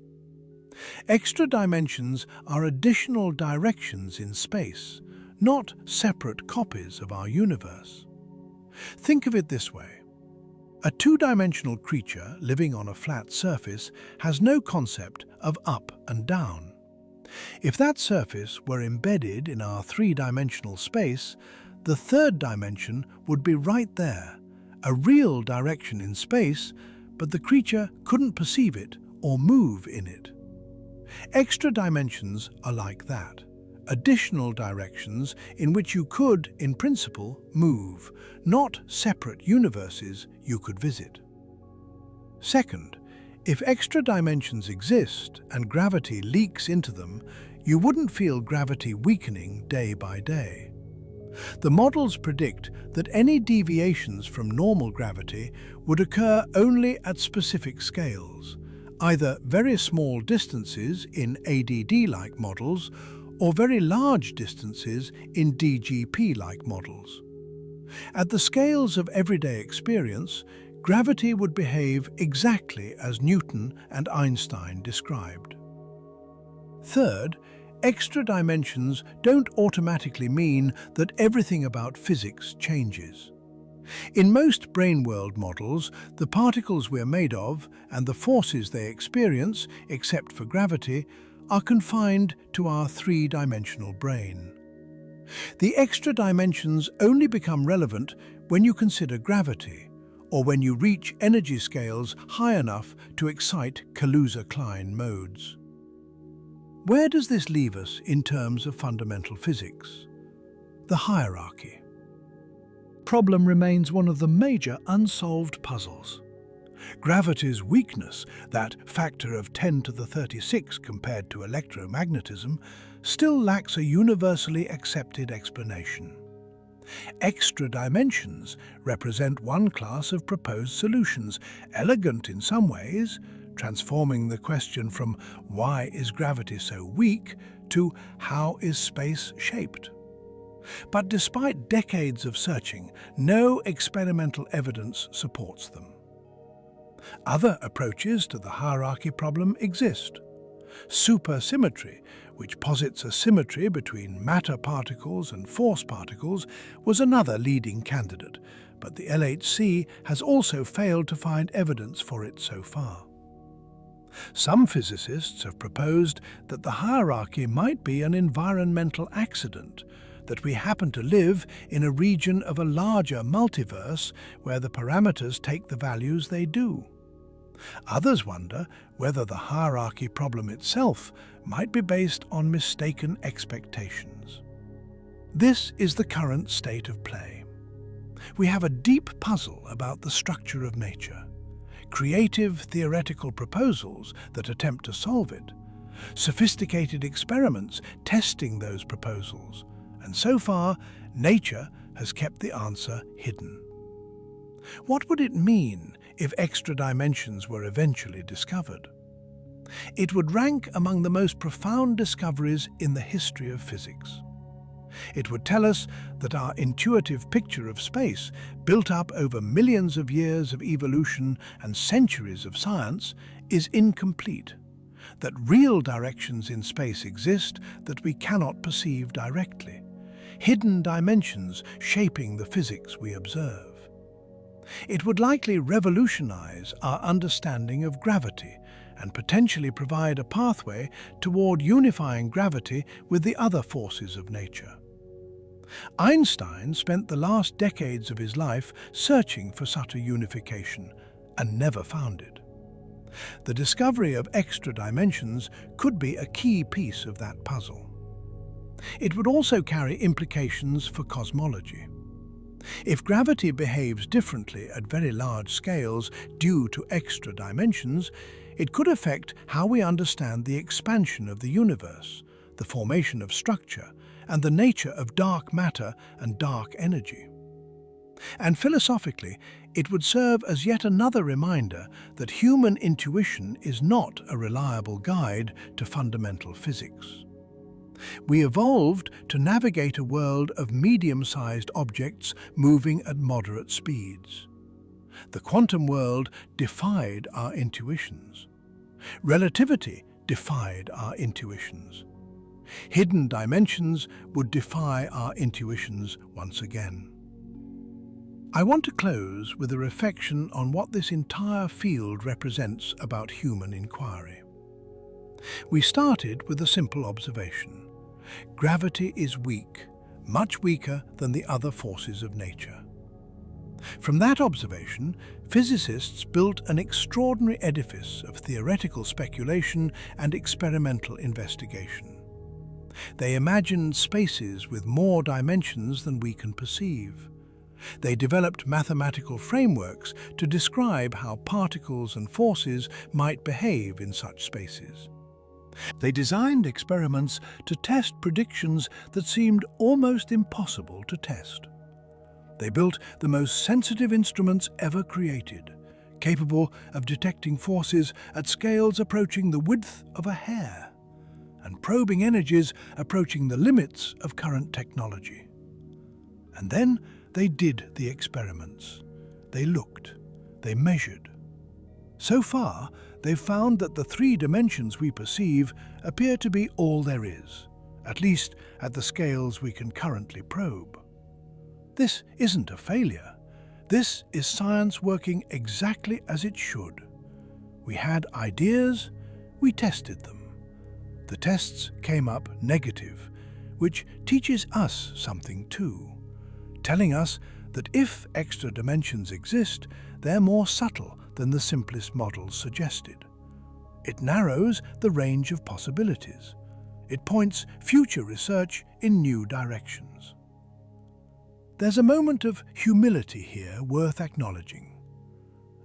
Extra dimensions are additional directions in space, not separate copies of our universe. Think of it this way. A two-dimensional creature living on a flat surface has no concept of up and down. If that surface were embedded in our three-dimensional space, the third dimension would be right there, a real direction in space, but the creature couldn't perceive it or move in it. Extra dimensions are like that. Additional directions in which you could, in principle, move, not separate universes you could visit. Second, if extra dimensions exist and gravity leaks into them, you wouldn't feel gravity weakening day by day. The models predict that any deviations from normal gravity would occur only at specific scales, either very small distances in ADD-like models or very large distances in DGP-like models. At the scales of everyday experience, gravity would behave exactly as Newton and Einstein described. Third, extra dimensions don't automatically mean that everything about physics changes. In most brane world models, the particles we're made of and the forces they experience, except for gravity, are confined to our three-dimensional brain. The extra dimensions only become relevant when you consider gravity, or when you reach energy scales high enough to excite Kaluza-Klein modes. Where does this leave us in terms of fundamental physics? The hierarchy. Problem remains one of the major unsolved puzzles. Gravity's weakness, that factor of 10 to the 36 compared to electromagnetism, still lacks a universally accepted explanation. Extra dimensions represent one class of proposed solutions, elegant in some ways, transforming the question from why is gravity so weak to how is space shaped. But despite decades of searching, no experimental evidence supports them. Other approaches to the hierarchy problem exist. Supersymmetry, which posits a symmetry between matter particles and force particles, was another leading candidate, but the LHC has also failed to find evidence for it so far. Some physicists have proposed that the hierarchy might be an environmental accident, that we happen to live in a region of a larger multiverse where the parameters take the values they do. Others wonder whether the hierarchy problem itself might be based on mistaken expectations. This is the current state of play. We have a deep puzzle about the structure of nature, creative theoretical proposals that attempt to solve it, sophisticated experiments testing those proposals, and so far, nature has kept the answer hidden. What would it mean if extra dimensions were eventually discovered? It would rank among the most profound discoveries in the history of physics. It would tell us that our intuitive picture of space, built up over millions of years of evolution and centuries of science, is incomplete, that real directions in space exist that we cannot perceive directly, hidden dimensions shaping the physics we observe. It would likely revolutionize our understanding of gravity and potentially provide a pathway toward unifying gravity with the other forces of nature. Einstein spent the last decades of his life searching for such a unification and never found it. The discovery of extra dimensions could be a key piece of that puzzle. It would also carry implications for cosmology. If gravity behaves differently at very large scales due to extra dimensions, it could affect how we understand the expansion of the universe, the formation of structure, and the nature of dark matter and dark energy. And philosophically, it would serve as yet another reminder that human intuition is not a reliable guide to fundamental physics. We evolved to navigate a world of medium-sized objects moving at moderate speeds. The quantum world defied our intuitions. Relativity defied our intuitions. Hidden dimensions would defy our intuitions once again. I want to close with a reflection on what this entire field represents about human inquiry. We started with a simple observation. Gravity is weak, much weaker than the other forces of nature. From that observation, physicists built an extraordinary edifice of theoretical speculation and experimental investigation. They imagined spaces with more dimensions than we can perceive. They developed mathematical frameworks to describe how particles and forces might behave in such spaces. They designed experiments to test predictions that seemed almost impossible to test. They built the most sensitive instruments ever created, capable of detecting forces at scales approaching the width of a hair, and probing energies approaching the limits of current technology. And then they did the experiments. They looked, they measured. So far, they've found that the 3 dimensions we perceive appear to be all there is, at least at the scales we can currently probe. This isn't a failure. This is science working exactly as it should. We had ideas, we tested them. The tests came up negative, which teaches us something too, telling us that if extra dimensions exist, they're more subtle than the simplest models suggested. It narrows the range of possibilities. It points future research in new directions. There's a moment of humility here worth acknowledging.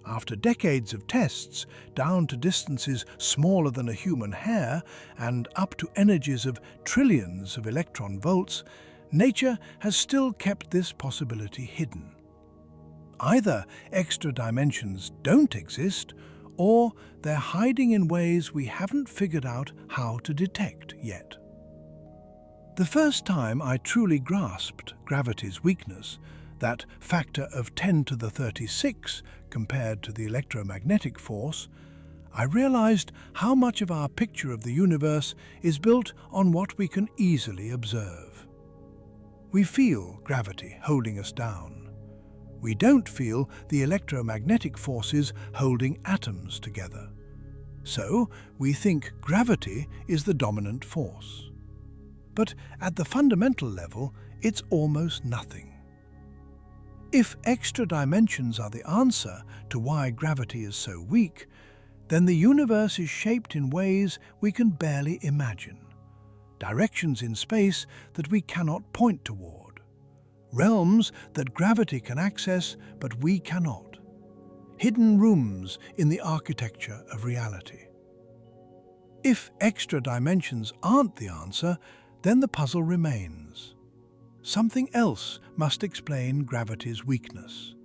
After decades of tests, down to distances smaller than a human hair and up to energies of trillions of electron volts, nature has still kept this possibility hidden. Either extra dimensions don't exist, or they're hiding in ways we haven't figured out how to detect yet. The first time I truly grasped gravity's weakness, that factor of 10 to the 36 compared to the electromagnetic force, I realized how much of our picture of the universe is built on what we can easily observe. We feel gravity holding us down. We don't feel the electromagnetic forces holding atoms together. So we think gravity is the dominant force. But at the fundamental level, it's almost nothing. If extra dimensions are the answer to why gravity is so weak, then the universe is shaped in ways we can barely imagine. Directions in space that we cannot point toward. Realms that gravity can access but we cannot. Hidden rooms in the architecture of reality. If extra dimensions aren't the answer, then the puzzle remains. Something else must explain gravity's weakness.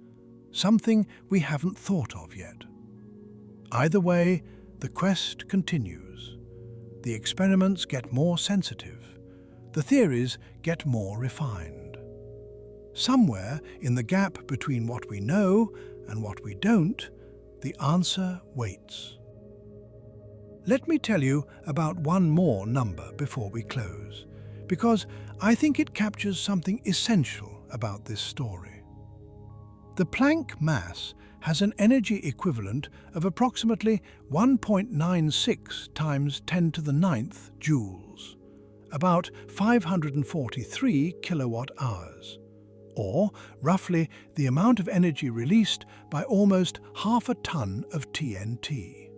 Something we haven't thought of yet. Either way, the quest continues. The experiments get more sensitive. The theories get more refined. Somewhere in the gap between what we know and what we don't, the answer waits. Let me tell you about one more number before we close, because I think it captures something essential about this story. The Planck mass has an energy equivalent of approximately 1.96 times 10 to the 9th joules, about 543 kilowatt-hours, or roughly the amount of energy released by almost half a ton of TNT.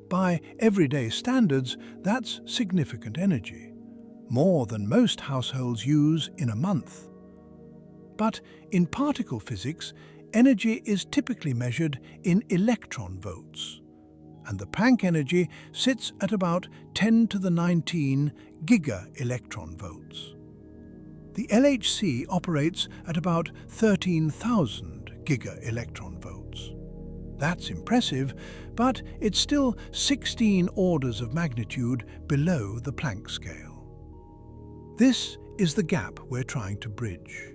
By everyday standards, that's significant energy, more than most households use in a month. But in particle physics, energy is typically measured in electron volts, and the Planck energy sits at about 10 to the 19 giga-electron volts. The LHC operates at about 13,000 giga-electron volts. That's impressive, but it's still 16 orders of magnitude below the Planck scale. This is the gap we're trying to bridge.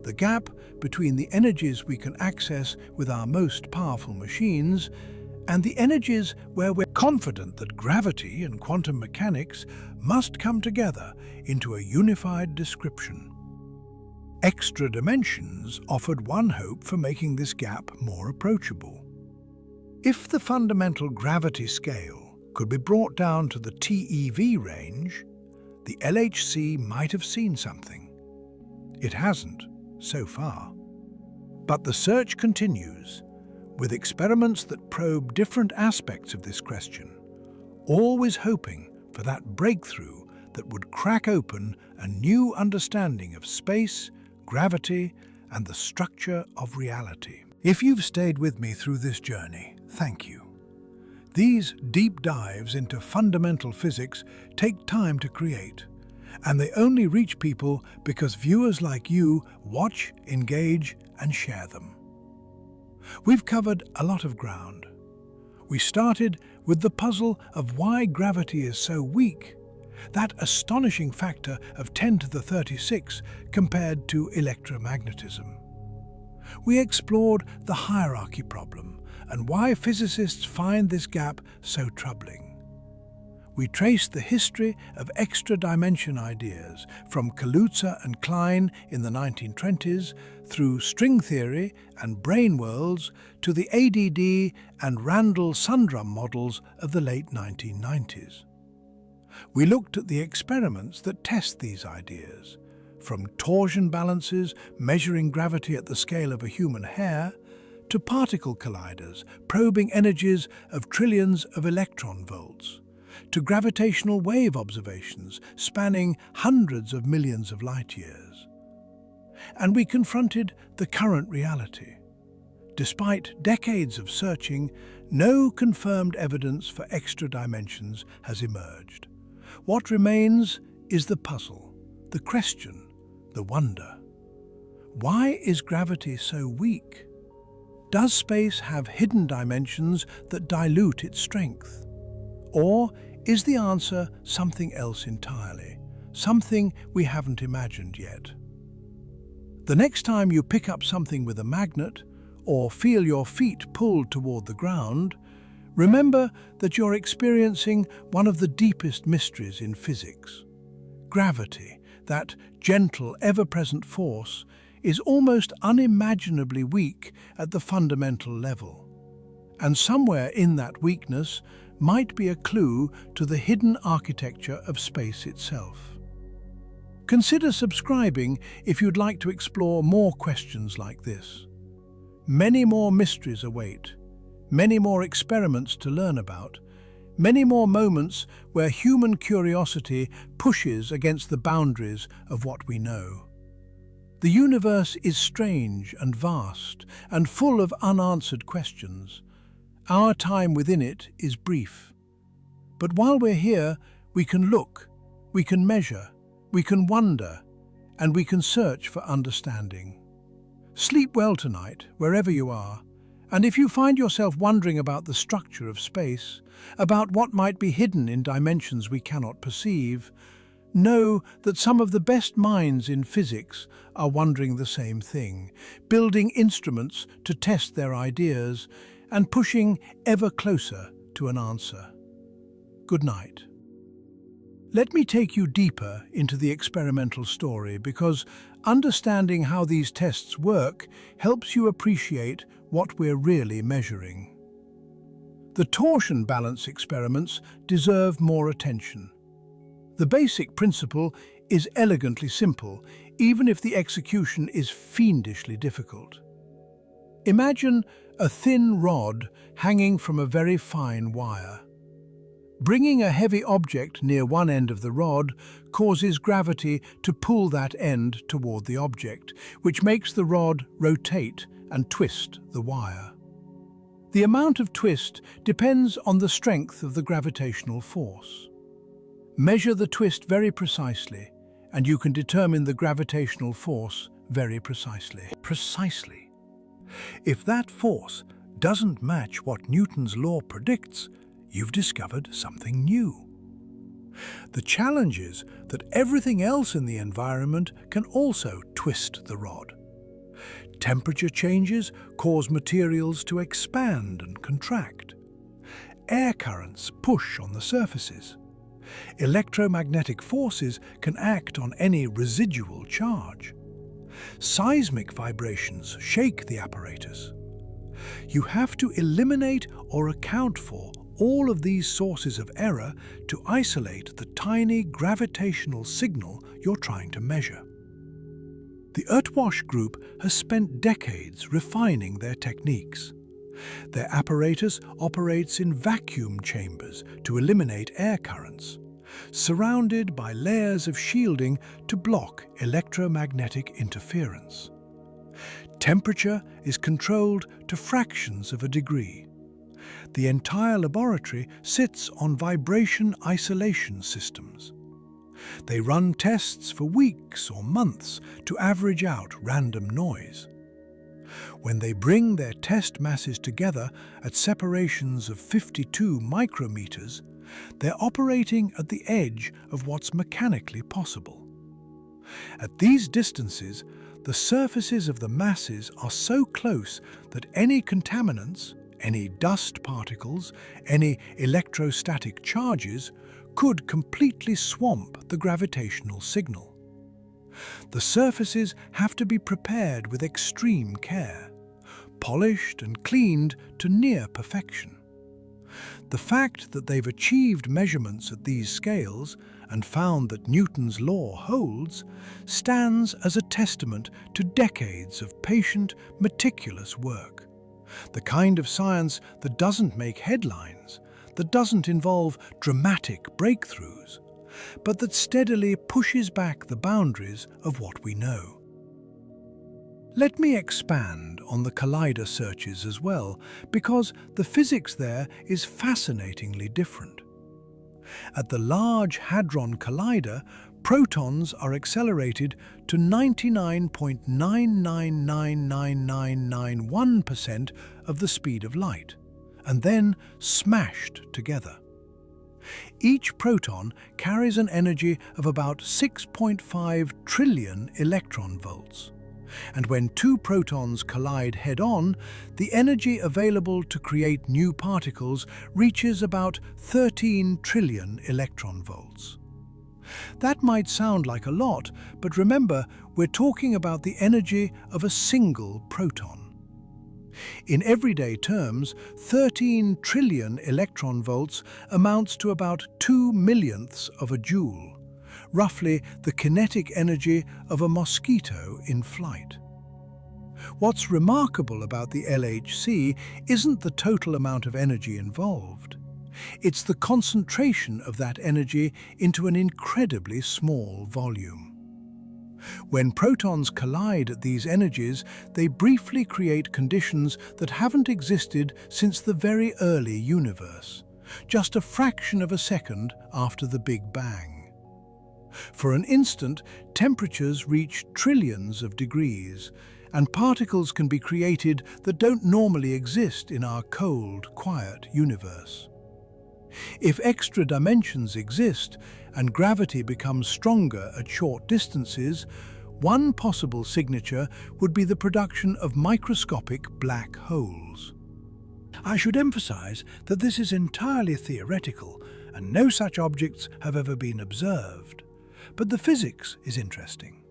The gap between the energies we can access with our most powerful machines and the energies where we're confident that gravity and quantum mechanics must come together into a unified description. Extra dimensions offered one hope for making this gap more approachable. If the fundamental gravity scale could be brought down to the TeV range, the LHC might have seen something. It hasn't, so far. But the search continues, with experiments that probe different aspects of this question, always hoping for that breakthrough that would crack open a new understanding of space, gravity, and the structure of reality. If you've stayed with me through this journey, thank you. These deep dives into fundamental physics take time to create, and they only reach people because viewers like you watch, engage, and share them. We've covered a lot of ground. We started with the puzzle of why gravity is so weak, that astonishing factor of 10 to the 36 compared to electromagnetism. We explored the hierarchy problem and why physicists find this gap so troubling. We traced the history of extra dimension ideas from Kaluza and Klein in the 1920s through string theory and brane worlds to the ADD and Randall-Sundrum models of the late 1990s. We looked at the experiments that test these ideas, from torsion balances measuring gravity at the scale of a human hair, to particle colliders probing energies of trillions of electron volts, to gravitational wave observations spanning hundreds of millions of light years. And we confronted the current reality. Despite decades of searching, no confirmed evidence for extra dimensions has emerged. What remains is the puzzle, the question, the wonder. Why is gravity so weak? Does space have hidden dimensions that dilute its strength? Or is the answer something else entirely, something we haven't imagined yet? The next time you pick up something with a magnet, or feel your feet pulled toward the ground, remember that you're experiencing one of the deepest mysteries in physics. Gravity, that gentle, ever-present force, is almost unimaginably weak at the fundamental level. And somewhere in that weakness might be a clue to the hidden architecture of space itself. Consider subscribing if you'd like to explore more questions like this. Many more mysteries await, many more experiments to learn about, many more moments where human curiosity pushes against the boundaries of what we know. The universe is strange and vast and full of unanswered questions. Our time within it is brief. But while we're here, we can look, we can measure, we can wonder, and we can search for understanding. Sleep well tonight, wherever you are, and if you find yourself wondering about the structure of space, about what might be hidden in dimensions we cannot perceive, know that some of the best minds in physics are wondering the same thing, building instruments to test their ideas and pushing ever closer to an answer. Good night. Let me take you deeper into the experimental story because understanding how these tests work helps you appreciate what we're really measuring. The torsion balance experiments deserve more attention. The basic principle is elegantly simple, even if the execution is fiendishly difficult. Imagine a thin rod hanging from a very fine wire. Bringing a heavy object near one end of the rod causes gravity to pull that end toward the object, which makes the rod rotate and twist the wire. The amount of twist depends on the strength of the gravitational force. Measure the twist very precisely, and you can determine the gravitational force very precisely. Precisely. If that force doesn't match what Newton's law predicts, you've discovered something new. The challenge is that everything else in the environment can also twist the rod. Temperature changes cause materials to expand and contract. Air currents push on the surfaces. Electromagnetic forces can act on any residual charge. Seismic vibrations shake the apparatus. You have to eliminate or account for all of these sources of error to isolate the tiny gravitational signal you're trying to measure. The Earthwash Group has spent decades refining their techniques. Their apparatus operates in vacuum chambers to eliminate air currents, surrounded by layers of shielding to block electromagnetic interference. Temperature is controlled to fractions of a degree. The entire laboratory sits on vibration isolation systems. They run tests for weeks or months to average out random noise. When they bring their test masses together at separations of 52 micrometers, they're operating at the edge of what's mechanically possible. At these distances, the surfaces of the masses are so close that any contaminants, any dust particles, any electrostatic charges could completely swamp the gravitational signal. The surfaces have to be prepared with extreme care, polished and cleaned to near perfection. The fact that they've achieved measurements at these scales and found that Newton's law holds stands as a testament to decades of patient, meticulous work. The kind of science that doesn't make headlines, that doesn't involve dramatic breakthroughs, but that steadily pushes back the boundaries of what we know. Let me expand on the collider searches as well, because the physics there is fascinatingly different. At the Large Hadron Collider, protons are accelerated to 99.999991% of the speed of light, and then smashed together. Each proton carries an energy of about 6.5 trillion electron volts. And when two protons collide head-on, the energy available to create new particles reaches about 13 trillion electron volts. That might sound like a lot, but remember, we're talking about the energy of a single proton. In everyday terms, 13 trillion electron volts amounts to about 2/millionths of a joule, roughly the kinetic energy of a mosquito in flight. What's remarkable about the LHC isn't the total amount of energy involved. It's the concentration of that energy into an incredibly small volume. When protons collide at these energies, they briefly create conditions that haven't existed since the very early universe, just a fraction of a second after the Big Bang. For an instant, temperatures reach trillions of degrees, and particles can be created that don't normally exist in our cold, quiet universe. If extra dimensions exist and gravity becomes stronger at short distances, one possible signature would be the production of microscopic black holes. I should emphasize that this is entirely theoretical and no such objects have ever been observed. But the physics is interesting.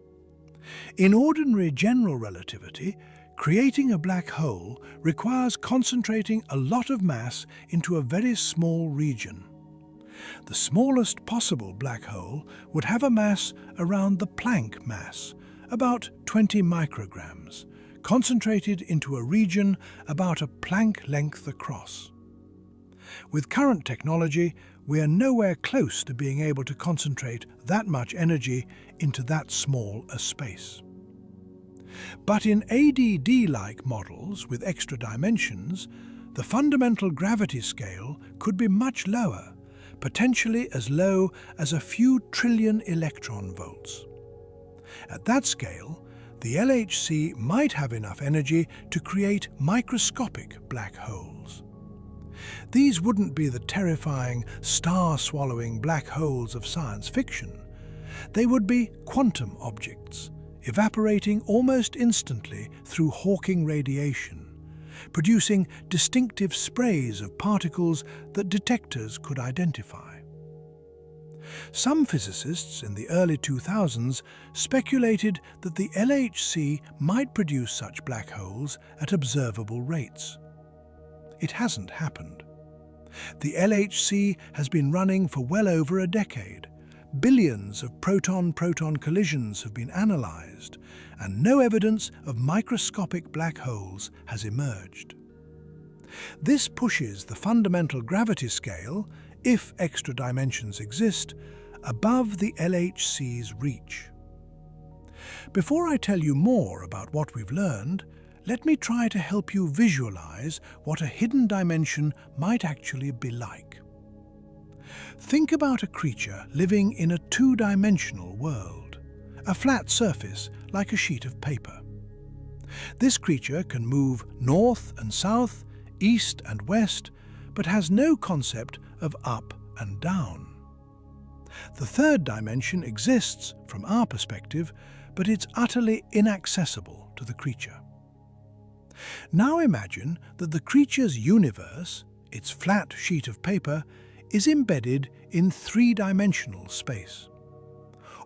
In ordinary general relativity, creating a black hole requires concentrating a lot of mass into a very small region. The smallest possible black hole would have a mass around the Planck mass, about 20 micrograms, concentrated into a region about a Planck length across. With current technology, we are nowhere close to being able to concentrate that much energy into that small a space. But in ADD-like models with extra dimensions, the fundamental gravity scale could be much lower, potentially as low as a few trillion electron volts. At that scale, the LHC might have enough energy to create microscopic black holes. These wouldn't be the terrifying, star-swallowing black holes of science fiction. They would be quantum objects, evaporating almost instantly through Hawking radiation, producing distinctive sprays of particles that detectors could identify. Some physicists in the early 2000s speculated that the LHC might produce such black holes at observable rates. It hasn't happened. The LHC has been running for well over a decade. Billions of proton-proton collisions have been analysed, and no evidence of microscopic black holes has emerged. This pushes the fundamental gravity scale, if extra dimensions exist, above the LHC's reach. Before I tell you more about what we've learned, let me try to help you visualize what a hidden dimension might actually be like. Think about a creature living in a two-dimensional world, a flat surface like a sheet of paper. This creature can move north and south, east and west, but has no concept of up and down. The third dimension exists from our perspective, but it's utterly inaccessible to the creature. Now imagine that the creature's universe, its flat sheet of paper, is embedded in three-dimensional space.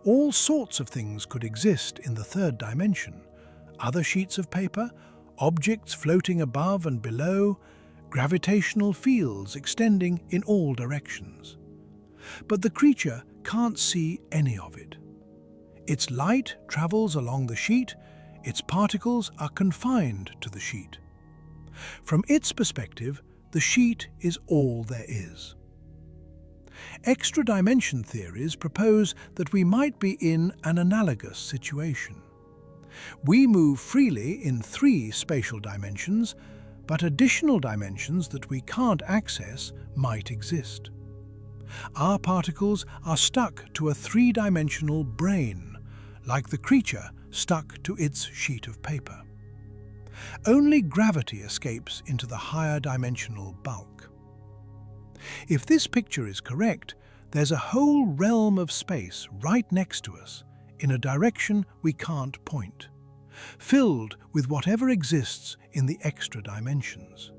All sorts of things could exist in the third dimension: other sheets of paper, objects floating above and below, gravitational fields extending in all directions. But the creature can't see any of it. Its light travels along the sheet, its particles are confined to the sheet. From its perspective, the sheet is all there is. Extra-dimension theories propose that we might be in an analogous situation. We move freely in three spatial dimensions, but additional dimensions that we can't access might exist. Our particles are stuck to a three-dimensional brane, like the creature stuck to its sheet of paper. Only gravity escapes into the higher dimensional bulk. If this picture is correct, there's a whole realm of space right next to us, in a direction we can't point, filled with whatever exists in the extra dimensions.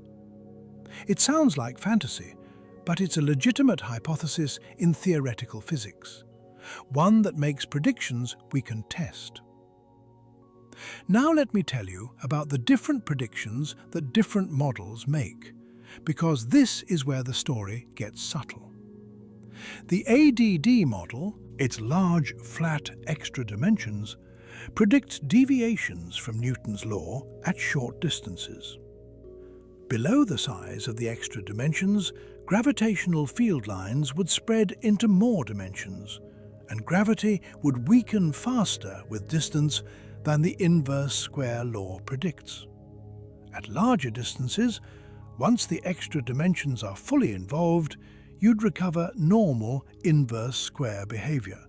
It sounds like fantasy, but it's a legitimate hypothesis in theoretical physics, one that makes predictions we can test. Now let me tell you about the different predictions that different models make, because this is where the story gets subtle. The ADD model, its large, flat, extra dimensions, predicts deviations from Newton's law at short distances. Below the size of the extra dimensions, gravitational field lines would spread into more dimensions, and gravity would weaken faster with distance than the inverse square law predicts. At larger distances, once the extra dimensions are fully involved, you'd recover normal inverse square behavior,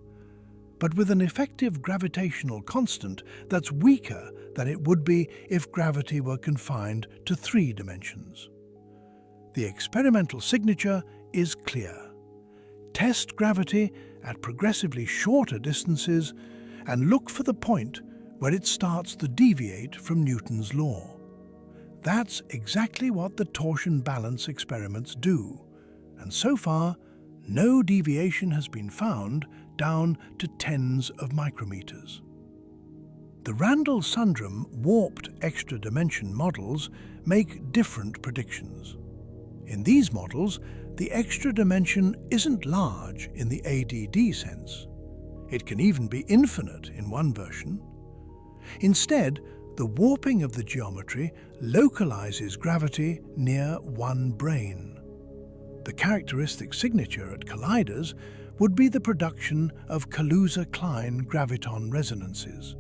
but with an effective gravitational constant that's weaker than it would be if gravity were confined to three dimensions. The experimental signature is clear. Test gravity at progressively shorter distances and look for the point where it starts to deviate from Newton's law. That's exactly what the torsion balance experiments do, and so far, no deviation has been found down to tens of micrometers. The Randall-Sundrum warped extra-dimension models make different predictions. In these models, the extra dimension isn't large in the ADD sense. It can even be infinite in one version. Instead, the warping of the geometry localizes gravity near one brane. The characteristic signature at colliders would be the production of Kaluza-Klein graviton resonances,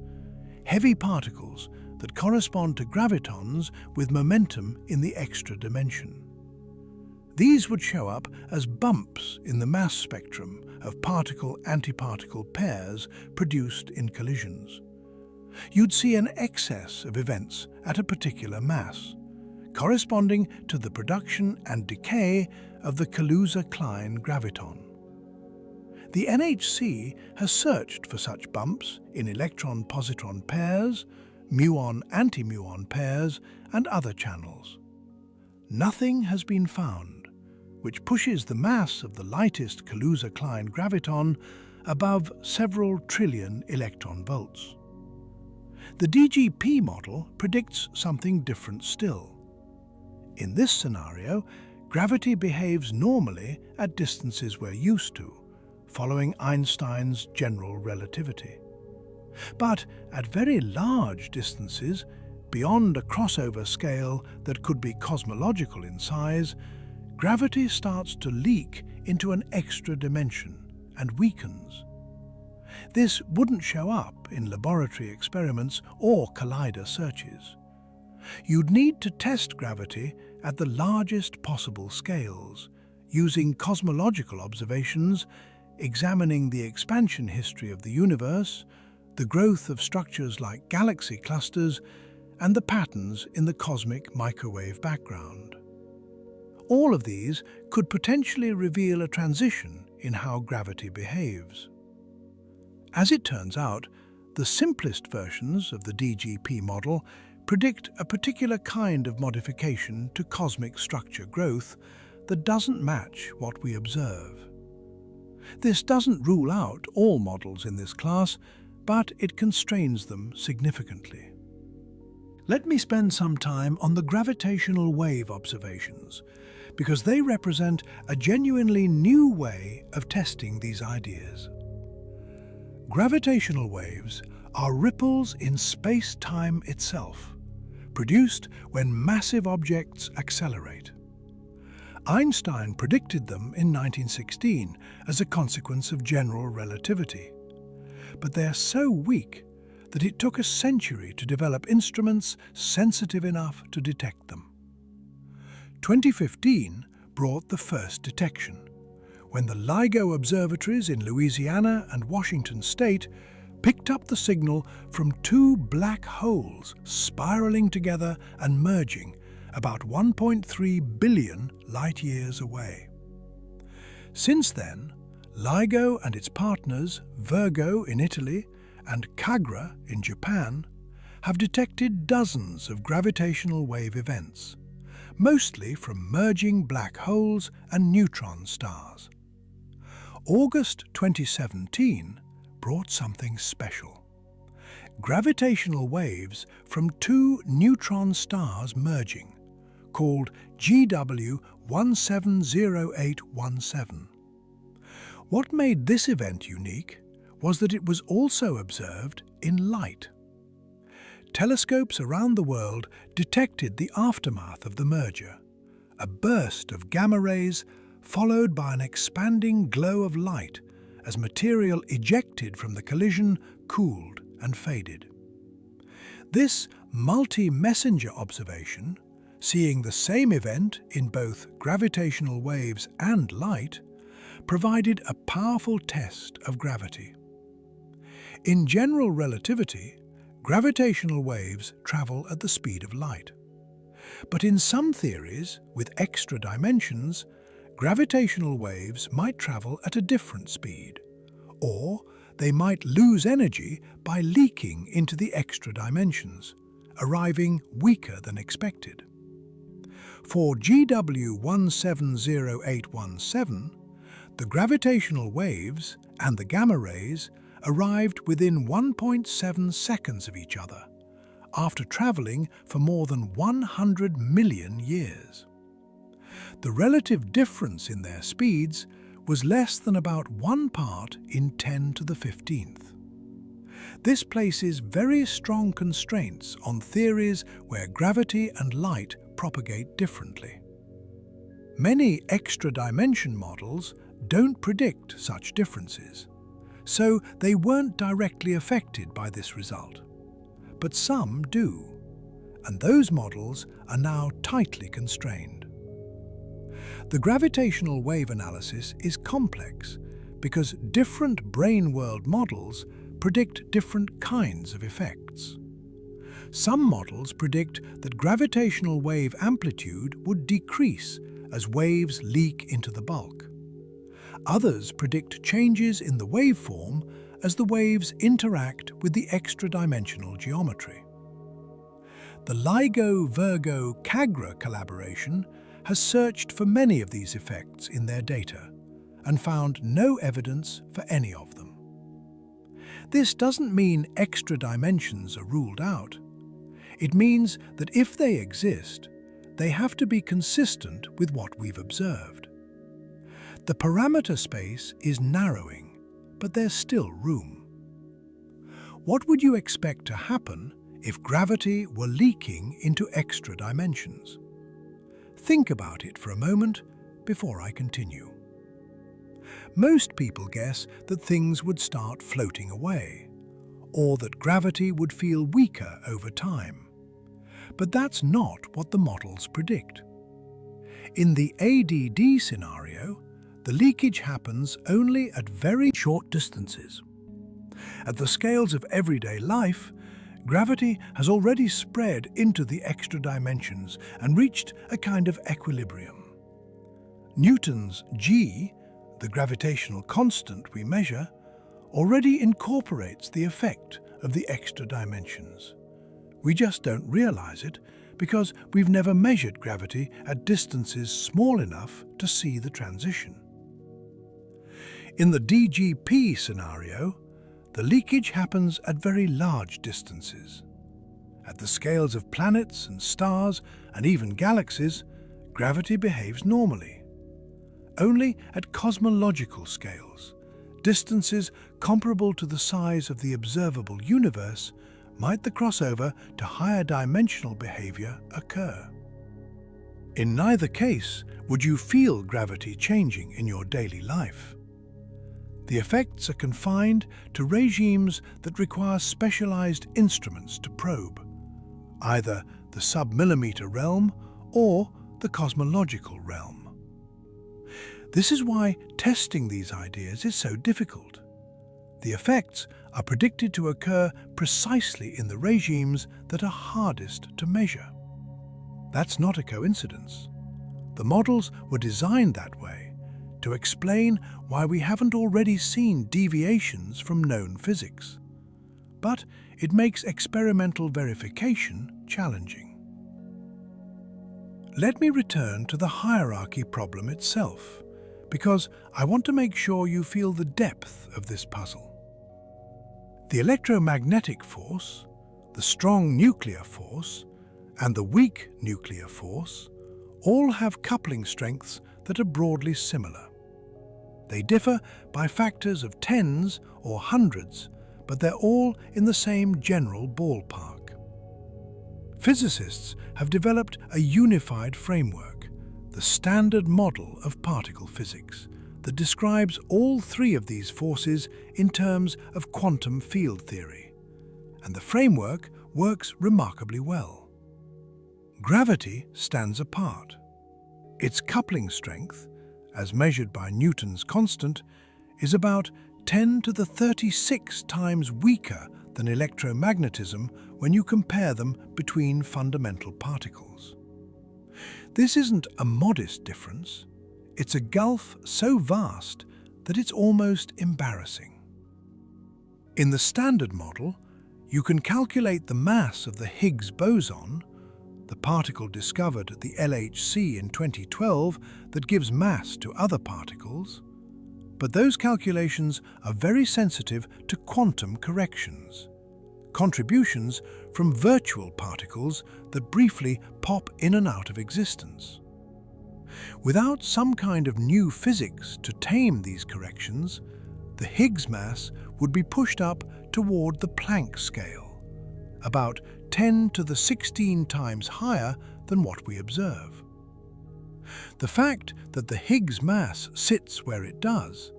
heavy particles that correspond to gravitons with momentum in the extra dimension. These would show up as bumps in the mass spectrum of particle-antiparticle pairs produced in collisions. You'd see an excess of events at a particular mass, corresponding to the production and decay of the Kaluza-Klein graviton. The NHC has searched for such bumps in electron-positron pairs, muon-antimuon pairs, and other channels. Nothing has been found, which pushes the mass of the lightest Kaluza-Klein graviton above several trillion electron volts. The DGP model predicts something different still. In this scenario, gravity behaves normally at distances we're used to, following Einstein's general relativity. But at very large distances, beyond a crossover scale that could be cosmological in size, gravity starts to leak into an extra dimension and weakens. This wouldn't show up in laboratory experiments or collider searches. You'd need to test gravity at the largest possible scales, using cosmological observations, examining the expansion history of the universe, the growth of structures like galaxy clusters, and the patterns in the cosmic microwave background. All of these could potentially reveal a transition in how gravity behaves. As it turns out, the simplest versions of the DGP model predict a particular kind of modification to cosmic structure growth that doesn't match what we observe. This doesn't rule out all models in this class, but it constrains them significantly. Let me spend some time on the gravitational wave observations, because they represent a genuinely new way of testing these ideas. Gravitational waves are ripples in space-time itself, produced when massive objects accelerate. Einstein predicted them in 1916 as a consequence of general relativity. But they're so weak that it took a century to develop instruments sensitive enough to detect them. 2015 brought the first detection, when the LIGO observatories in Louisiana and Washington state picked up the signal from two black holes spiraling together and merging about 1.3 billion light-years away. Since then, LIGO and its partners, Virgo in Italy and CAGRA in Japan, have detected dozens of gravitational wave events, mostly from merging black holes and neutron stars. August 2017 brought something special. Gravitational waves from two neutron stars merging, called GW 170817. What made this event unique was that it was also observed in light. Telescopes around the world detected the aftermath of the merger, a burst of gamma rays followed by an expanding glow of light as material ejected from the collision cooled and faded. This multi-messenger observation, seeing the same event in both gravitational waves and light, provided a powerful test of gravity. In general relativity, gravitational waves travel at the speed of light. But in some theories, with extra dimensions, gravitational waves might travel at a different speed, or they might lose energy by leaking into the extra dimensions, arriving weaker than expected. For GW 170817, the gravitational waves and the gamma rays arrived within 1.7 seconds of each other, after travelling for more than 100 million years. The relative difference in their speeds was less than about 1 part in 10 to the 15th. This places very strong constraints on theories where gravity and light propagate differently. Many extra-dimension models don't predict such differences, so they weren't directly affected by this result. But some do, and those models are now tightly constrained. The gravitational wave analysis is complex because different brane world models predict different kinds of effects. Some models predict that gravitational wave amplitude would decrease as waves leak into the bulk. Others predict changes in the waveform as the waves interact with the extra-dimensional geometry. The LIGO-Virgo-CAGRA collaboration has searched for many of these effects in their data and found no evidence for any of them. This doesn't mean extra dimensions are ruled out. It means that if they exist, they have to be consistent with what we've observed. The parameter space is narrowing, but there's still room. What would you expect to happen if gravity were leaking into extra dimensions? Think about it for a moment before I continue. Most people guess that things would start floating away, or that gravity would feel weaker over time. But that's not what the models predict. In the ADD scenario, the leakage happens only at very short distances. At the scales of everyday life, gravity has already spread into the extra dimensions and reached a kind of equilibrium. Newton's G, the gravitational constant we measure, already incorporates the effect of the extra dimensions. We just don't realize it because we've never measured gravity at distances small enough to see the transition. In the DGP scenario, the leakage happens at very large distances. At the scales of planets and stars and even galaxies, gravity behaves normally. Only at cosmological scales, distances comparable to the size of the observable universe, might the crossover to higher dimensional behavior occur. In neither case would you feel gravity changing in your daily life. The effects are confined to regimes that require specialized instruments to probe, either the sub-millimeter realm or the cosmological realm. This is why testing these ideas is so difficult. The effects are predicted to occur precisely in the regimes that are hardest to measure. That's not a coincidence. The models were designed that way to explain why we haven't already seen deviations from known physics. But it makes experimental verification challenging. Let me return to the hierarchy problem itself, because I want to make sure you feel the depth of this puzzle. The electromagnetic force, the strong nuclear force, and the weak nuclear force all have coupling strengths that are broadly similar. They differ by factors of tens or hundreds, but they're all in the same general ballpark. Physicists have developed a unified framework, the Standard Model of particle physics, that describes all three of these forces in terms of quantum field theory, and the framework works remarkably well. Gravity stands apart. Its coupling strength, as measured by Newton's constant, is about 10 to the 36 times weaker than electromagnetism when you compare them between fundamental particles. This isn't a modest difference. It's a gulf so vast that it's almost embarrassing. In the Standard Model, you can calculate the mass of the Higgs boson, the particle discovered at the LHC in 2012 that gives mass to other particles, but those calculations are very sensitive to quantum corrections, contributions from virtual particles that briefly pop in and out of existence. Without some kind of new physics to tame these corrections, the Higgs mass would be pushed up toward the Planck scale, about 10 to the 16 times higher than what we observe. The fact that the Higgs mass sits where it does,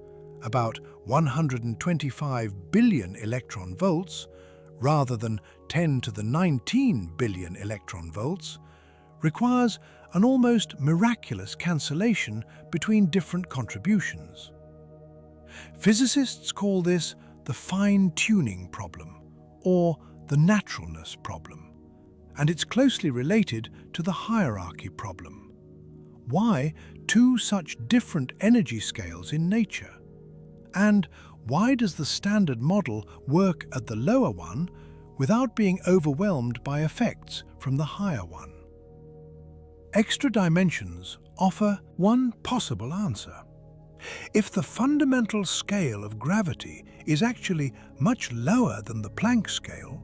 about 125 billion electron volts, rather than 10 to the 19 billion electron volts, requires an almost miraculous cancellation between different contributions. Physicists call this the fine-tuning problem, or the naturalness problem, and it's closely related to the hierarchy problem. Why two such different energy scales in nature? And why does the Standard Model work at the lower one without being overwhelmed by effects from the higher one? Extra dimensions offer one possible answer. If the fundamental scale of gravity is actually much lower than the Planck scale,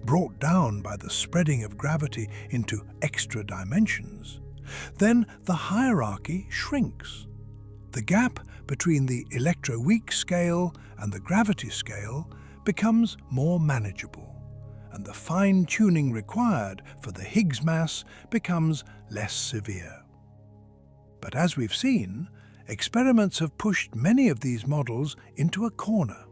brought down by the spreading of gravity into extra dimensions, then the hierarchy shrinks. The gap between the electroweak scale and the gravity scale becomes more manageable, and the fine-tuning required for the Higgs mass becomes less severe. But as we've seen, experiments have pushed many of these models into a corner.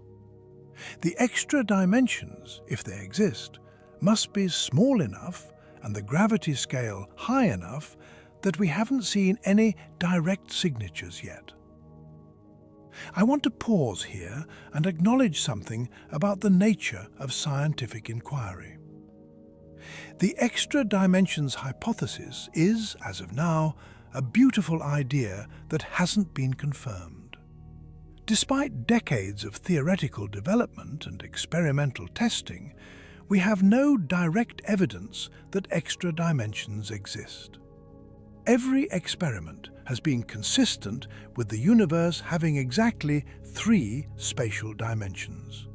The extra dimensions, if they exist, must be small enough and the gravity scale high enough that we haven't seen any direct signatures yet. I want to pause here and acknowledge something about the nature of scientific inquiry. The extra dimensions hypothesis is, as of now, a beautiful idea that hasn't been confirmed. Despite decades of theoretical development and experimental testing, we have no direct evidence that extra dimensions exist. Every experiment has been consistent with the universe having exactly 3 spatial dimensions.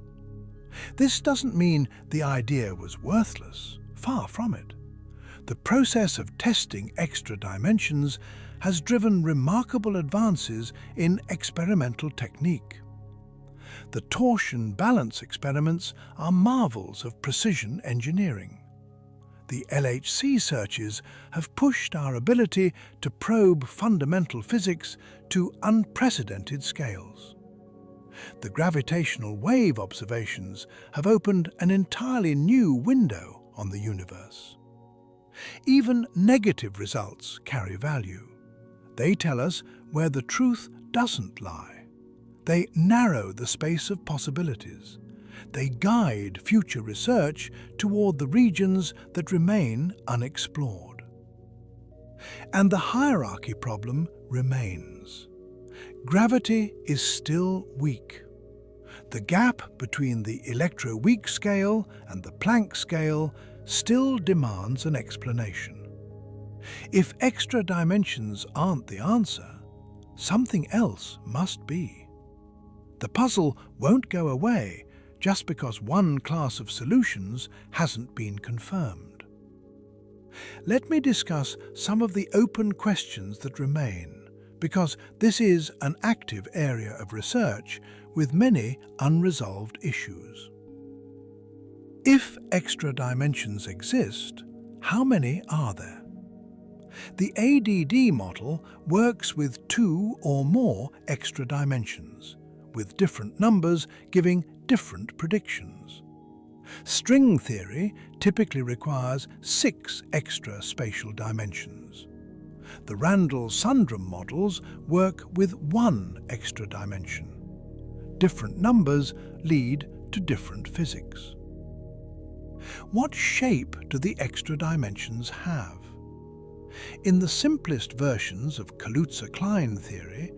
This doesn't mean the idea was worthless, far from it. The process of testing extra dimensions has driven remarkable advances in experimental technique. The torsion balance experiments are marvels of precision engineering. The LHC searches have pushed our ability to probe fundamental physics to unprecedented scales. The gravitational wave observations have opened an entirely new window on the universe. Even negative results carry value. They tell us where the truth doesn't lie. They narrow the space of possibilities. They guide future research toward the regions that remain unexplored. And the hierarchy problem remains. Gravity is still weak. The gap between the electroweak scale and the Planck scale still demands an explanation. If extra dimensions aren't the answer, something else must be. The puzzle won't go away just because one class of solutions hasn't been confirmed. Let me discuss some of the open questions that remain, because this is an active area of research with many unresolved issues. If extra dimensions exist, how many are there? The ADD model works with 2 or more extra dimensions, with different numbers giving different predictions. String theory typically requires 6 extra spatial dimensions. The Randall-Sundrum models work with 1 extra dimension. Different numbers lead to different physics. What shape do the extra dimensions have? In the simplest versions of Kaluza-Klein theory,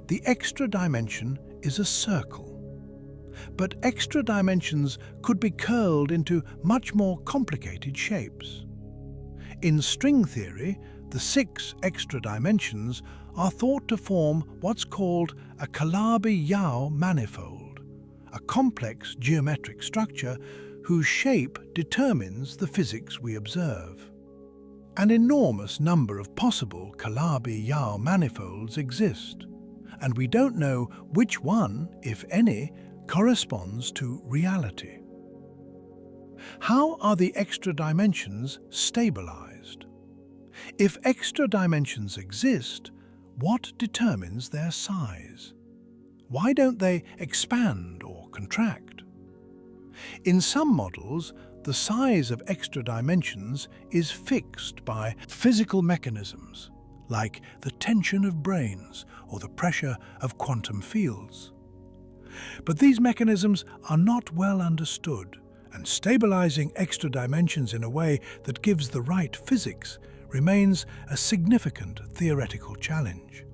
the extra dimension is a circle. But extra dimensions could be curled into much more complicated shapes. In string theory, the 6 extra dimensions are thought to form what's called a Calabi-Yau manifold, a complex geometric structure whose shape determines the physics we observe. An enormous number of possible Calabi-Yau manifolds exist, and we don't know which one, if any, corresponds to reality. How are the extra dimensions stabilized? If extra dimensions exist, what determines their size? Why don't they expand or contract? In some models, the size of extra dimensions is fixed by physical mechanisms, like the tension of branes or the pressure of quantum fields. But these mechanisms are not well understood, and stabilizing extra dimensions in a way that gives the right physics remains a significant theoretical challenge.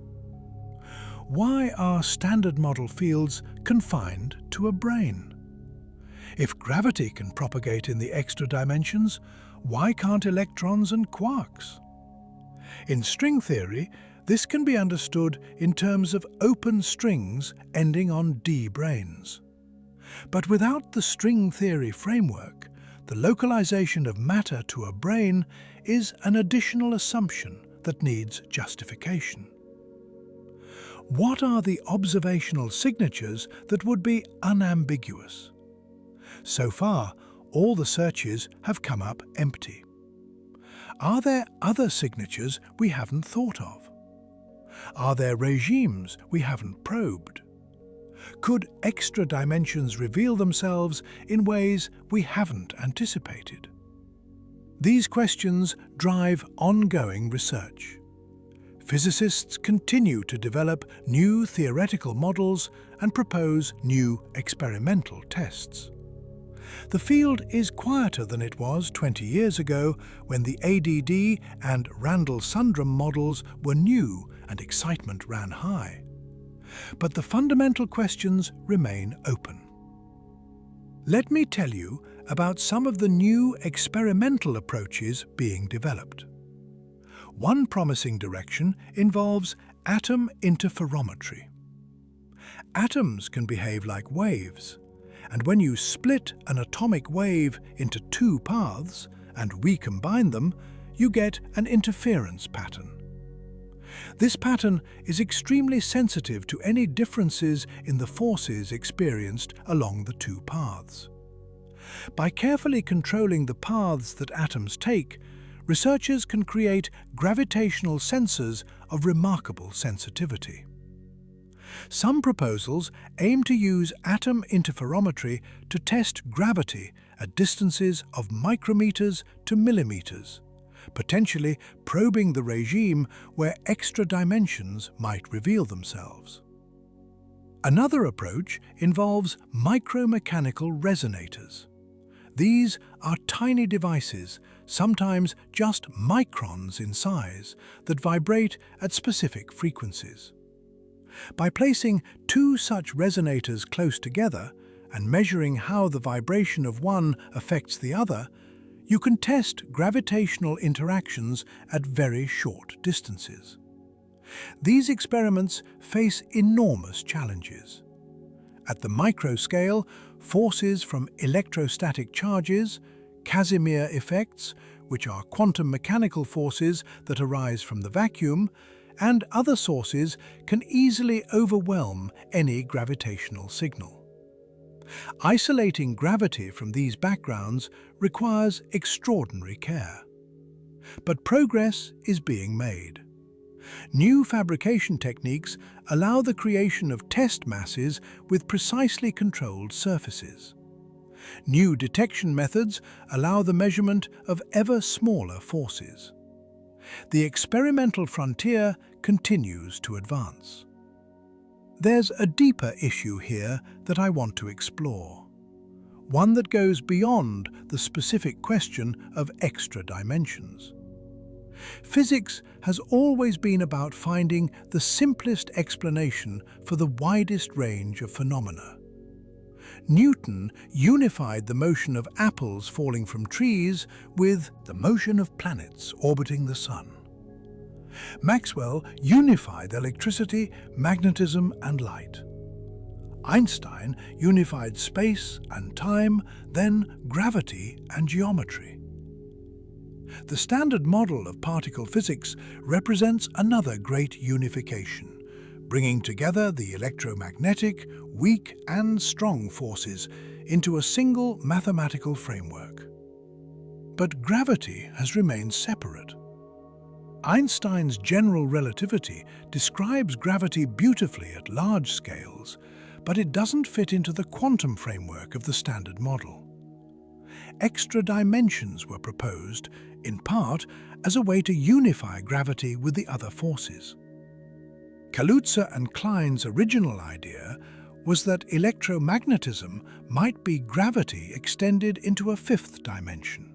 Why are standard model fields confined to a brane? If gravity can propagate in the extra dimensions, why can't electrons and quarks? In string theory, this can be understood in terms of open strings ending on d branes. But without the string theory framework, the localization of matter to a brane is an additional assumption that needs justification. What are the observational signatures that would be unambiguous? So far, all the searches have come up empty. Are there other signatures we haven't thought of? Are there regimes we haven't probed? Could extra dimensions reveal themselves in ways we haven't anticipated? These questions drive ongoing research. Physicists continue to develop new theoretical models and propose new experimental tests. The field is quieter than it was 20 years ago when the ADD and Randall-Sundrum models were new and excitement ran high. But the fundamental questions remain open. Let me tell you about some of the new experimental approaches being developed. One promising direction involves atom interferometry. Atoms can behave like waves, and when you split an atomic wave into two paths and recombine them, you get an interference pattern. This pattern is extremely sensitive to any differences in the forces experienced along the two paths. By carefully controlling the paths that atoms take, researchers can create gravitational sensors of remarkable sensitivity. Some proposals aim to use atom interferometry to test gravity at distances of micrometers to millimeters, potentially probing the regime where extra dimensions might reveal themselves. Another approach involves micromechanical resonators. These are tiny devices, sometimes just microns in size, that vibrate at specific frequencies. By placing two such resonators close together and measuring how the vibration of one affects the other, you can test gravitational interactions at very short distances. These experiments face enormous challenges. At the microscale, forces from electrostatic charges, Casimir effects, which are quantum mechanical forces that arise from the vacuum, and other sources can easily overwhelm any gravitational signal. Isolating gravity from these backgrounds requires extraordinary care. But progress is being made. New fabrication techniques allow the creation of test masses with precisely controlled surfaces. New detection methods allow the measurement of ever smaller forces. The experimental frontier continues to advance. There's a deeper issue here that I want to explore, one that goes beyond the specific question of extra dimensions. Physics has always been about finding the simplest explanation for the widest range of phenomena. Newton unified the motion of apples falling from trees with the motion of planets orbiting the sun. Maxwell unified electricity, magnetism, and light. Einstein unified space and time, then gravity and geometry. The Standard Model of particle physics represents another great unification, bringing together the electromagnetic, weak and strong forces into a single mathematical framework. But gravity has remained separate. Einstein's general relativity describes gravity beautifully at large scales, but it doesn't fit into the quantum framework of the Standard Model. Extra dimensions were proposed, in part as a way to unify gravity with the other forces. Kaluza and Klein's original idea was that electromagnetism might be gravity extended into a fifth dimension.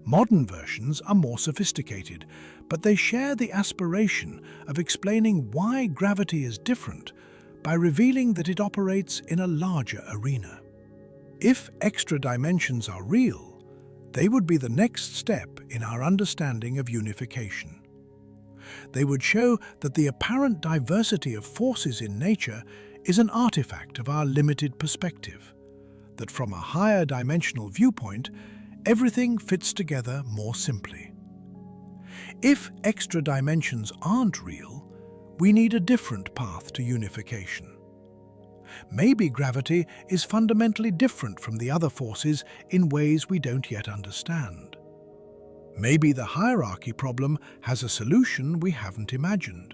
Modern versions are more sophisticated, but they share the aspiration of explaining why gravity is different by revealing that it operates in a larger arena. If extra dimensions are real, they would be the next step in our understanding of unification. They would show that the apparent diversity of forces in nature is an artifact of our limited perspective, that from a higher dimensional viewpoint, everything fits together more simply. If extra dimensions aren't real, we need a different path to unification. Maybe gravity is fundamentally different from the other forces in ways we don't yet understand. Maybe the hierarchy problem has a solution we haven't imagined.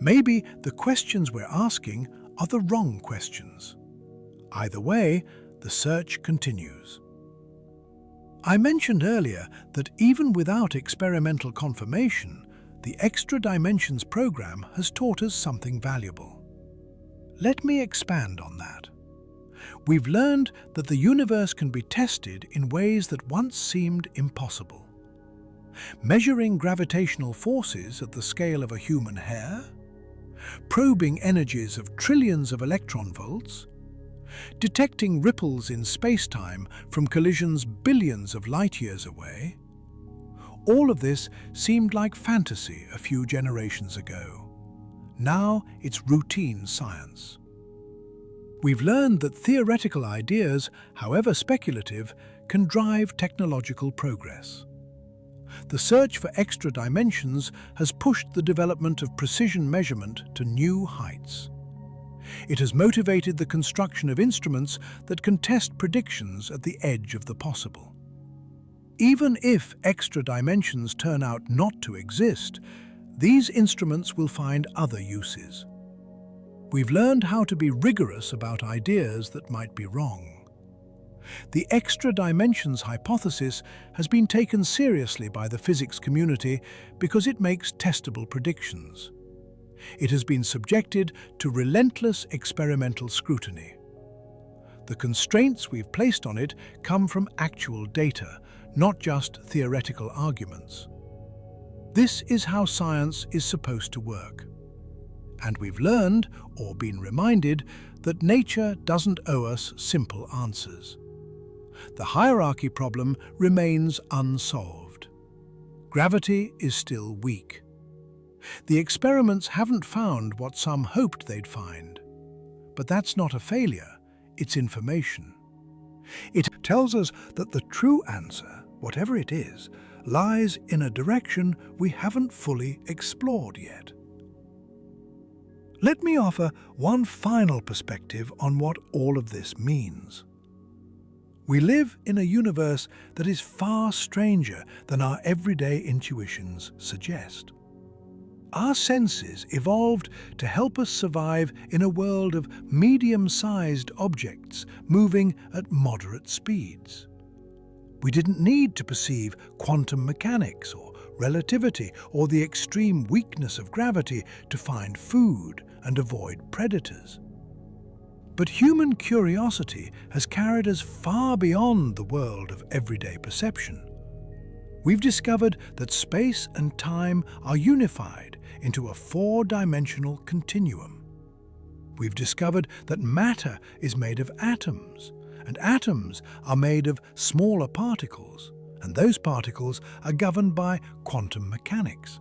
Maybe the questions we're asking are the wrong questions. Either way, the search continues. I mentioned earlier that even without experimental confirmation, the Extra Dimensions program has taught us something valuable. Let me expand on that. We've learned that the universe can be tested in ways that once seemed impossible. Measuring gravitational forces at the scale of a human hair, probing energies of trillions of electron volts, detecting ripples in space-time from collisions billions of light-years away. All of this seemed like fantasy a few generations ago. Now it's routine science. We've learned that theoretical ideas, however speculative, can drive technological progress. The search for extra dimensions has pushed the development of precision measurement to new heights. It has motivated the construction of instruments that can test predictions at the edge of the possible. Even if extra dimensions turn out not to exist, these instruments will find other uses. We've learned how to be rigorous about ideas that might be wrong. The extra dimensions hypothesis has been taken seriously by the physics community because it makes testable predictions. It has been subjected to relentless experimental scrutiny. The constraints we've placed on it come from actual data, not just theoretical arguments. This is how science is supposed to work. And we've learned, or been reminded, that nature doesn't owe us simple answers. The hierarchy problem remains unsolved. Gravity is still weak. The experiments haven't found what some hoped they'd find. But that's not a failure, it's information. It tells us that the true answer, whatever it is, lies in a direction we haven't fully explored yet. Let me offer one final perspective on what all of this means. We live in a universe that is far stranger than our everyday intuitions suggest. Our senses evolved to help us survive in a world of medium-sized objects moving at moderate speeds. We didn't need to perceive quantum mechanics or relativity or the extreme weakness of gravity to find food and avoid predators. But human curiosity has carried us far beyond the world of everyday perception. We've discovered that space and time are unified into a four-dimensional continuum. We've discovered that matter is made of atoms, and atoms are made of smaller particles, and those particles are governed by quantum mechanics.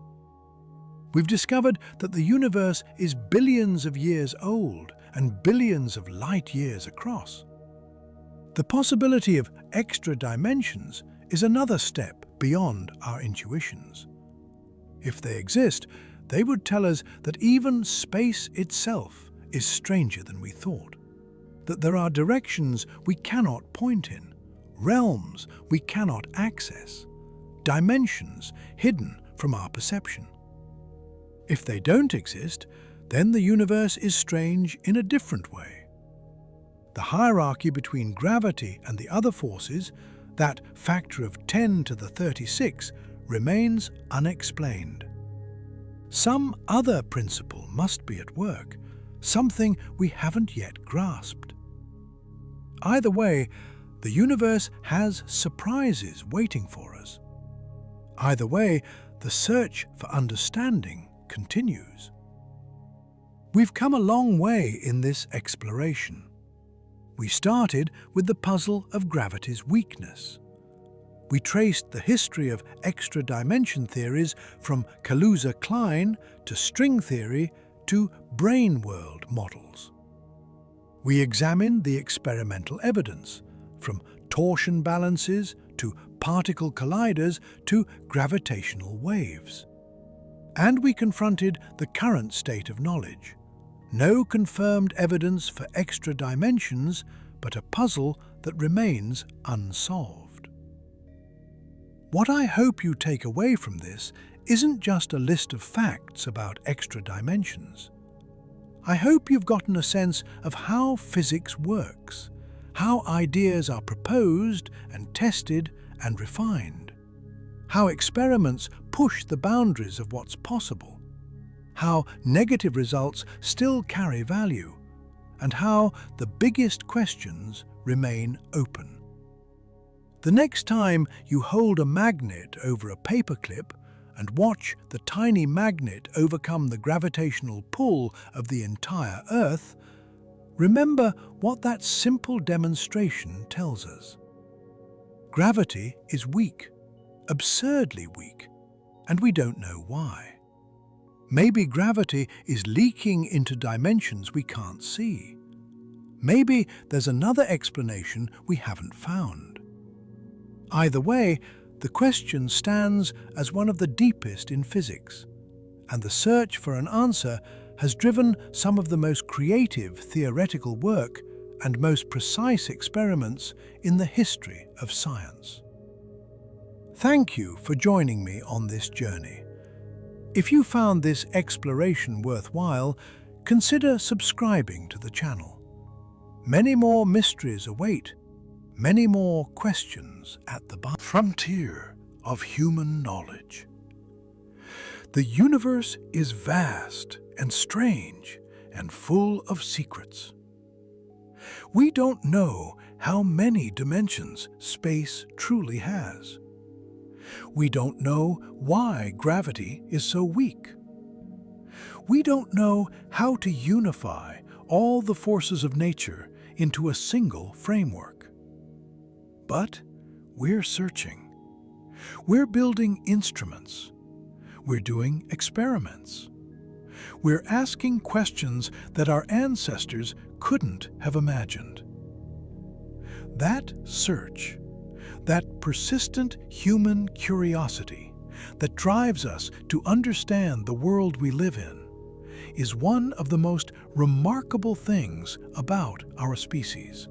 We've discovered that the universe is billions of years old and billions of light years across. The possibility of extra dimensions is another step beyond our intuitions. If they exist, they would tell us that even space itself is stranger than we thought, that there are directions we cannot point in, realms we cannot access, dimensions hidden from our perception. If they don't exist, then the universe is strange in a different way. The hierarchy between gravity and the other forces, that factor of 10 to the 36, remains unexplained. Some other principle must be at work, something we haven't yet grasped. Either way, the universe has surprises waiting for us. Either way, the search for understanding continues. We've come a long way in this exploration. We started with the puzzle of gravity's weakness. We traced the history of extra dimension theories from Kaluza-Klein to string theory to brane world models. We examined the experimental evidence, from torsion balances to particle colliders to gravitational waves. And we confronted the current state of knowledge. No confirmed evidence for extra dimensions, but a puzzle that remains unsolved. What I hope you take away from this isn't just a list of facts about extra dimensions. I hope you've gotten a sense of how physics works, how ideas are proposed and tested and refined. How experiments push the boundaries of what's possible. How negative results still carry value. And how the biggest questions remain open. The next time you hold a magnet over a paperclip and watch the tiny magnet overcome the gravitational pull of the entire Earth, remember what that simple demonstration tells us. Gravity is weak, absurdly weak, and we don't know why. Maybe gravity is leaking into dimensions we can't see. Maybe there's another explanation we haven't found. Either way, the question stands as one of the deepest in physics, and the search for an answer has driven some of the most creative theoretical work and most precise experiments in the history of science. Thank you for joining me on this journey. If you found this exploration worthwhile, consider subscribing to the channel. Many more mysteries await, many more questions at the frontier of human knowledge. The universe is vast and strange and full of secrets. We don't know how many dimensions space truly has. We don't know why gravity is so weak. We don't know how to unify all the forces of nature into a single framework. But we're searching. We're building instruments. We're doing experiments. We're asking questions that our ancestors couldn't have imagined. That search, that persistent human curiosity that drives us to understand the world we live in, is one of the most remarkable things about our species.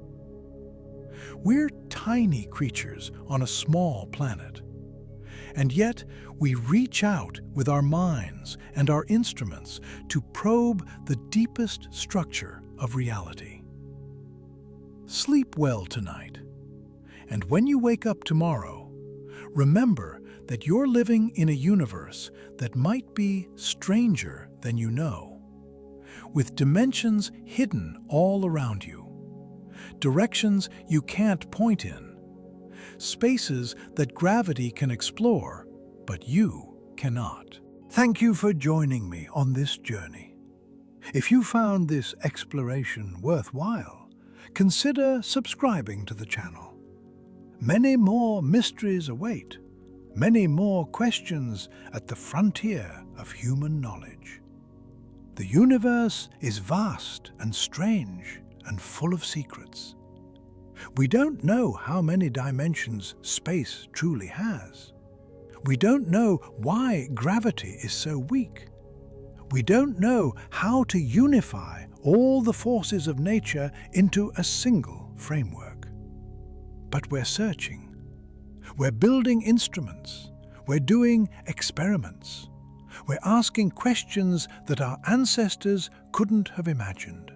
We're tiny creatures on a small planet, and yet we reach out with our minds and our instruments to probe the deepest structure of reality. Sleep well tonight. And when you wake up tomorrow, remember that you're living in a universe that might be stranger than you know, with dimensions hidden all around you, directions you can't point in, spaces that gravity can explore, but you cannot. Thank you for joining me on this journey. If you found this exploration worthwhile, consider subscribing to the channel. Many more mysteries await, many more questions at the frontier of human knowledge. The universe is vast and strange and full of secrets. We don't know how many dimensions space truly has. We don't know why gravity is so weak. We don't know how to unify all the forces of nature into a single framework. But we're searching. We're building instruments. We're doing experiments. We're asking questions that our ancestors couldn't have imagined.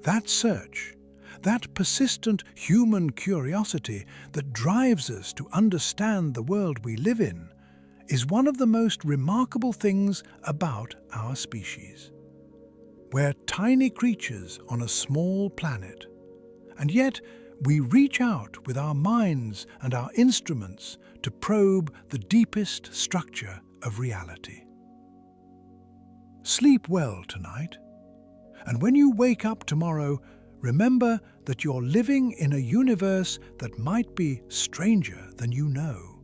That search, that persistent human curiosity that drives us to understand the world we live in, is one of the most remarkable things about our species. We're tiny creatures on a small planet, and yet we reach out with our minds and our instruments to probe the deepest structure of reality. Sleep well tonight, and when you wake up tomorrow, remember that you're living in a universe that might be stranger than you know,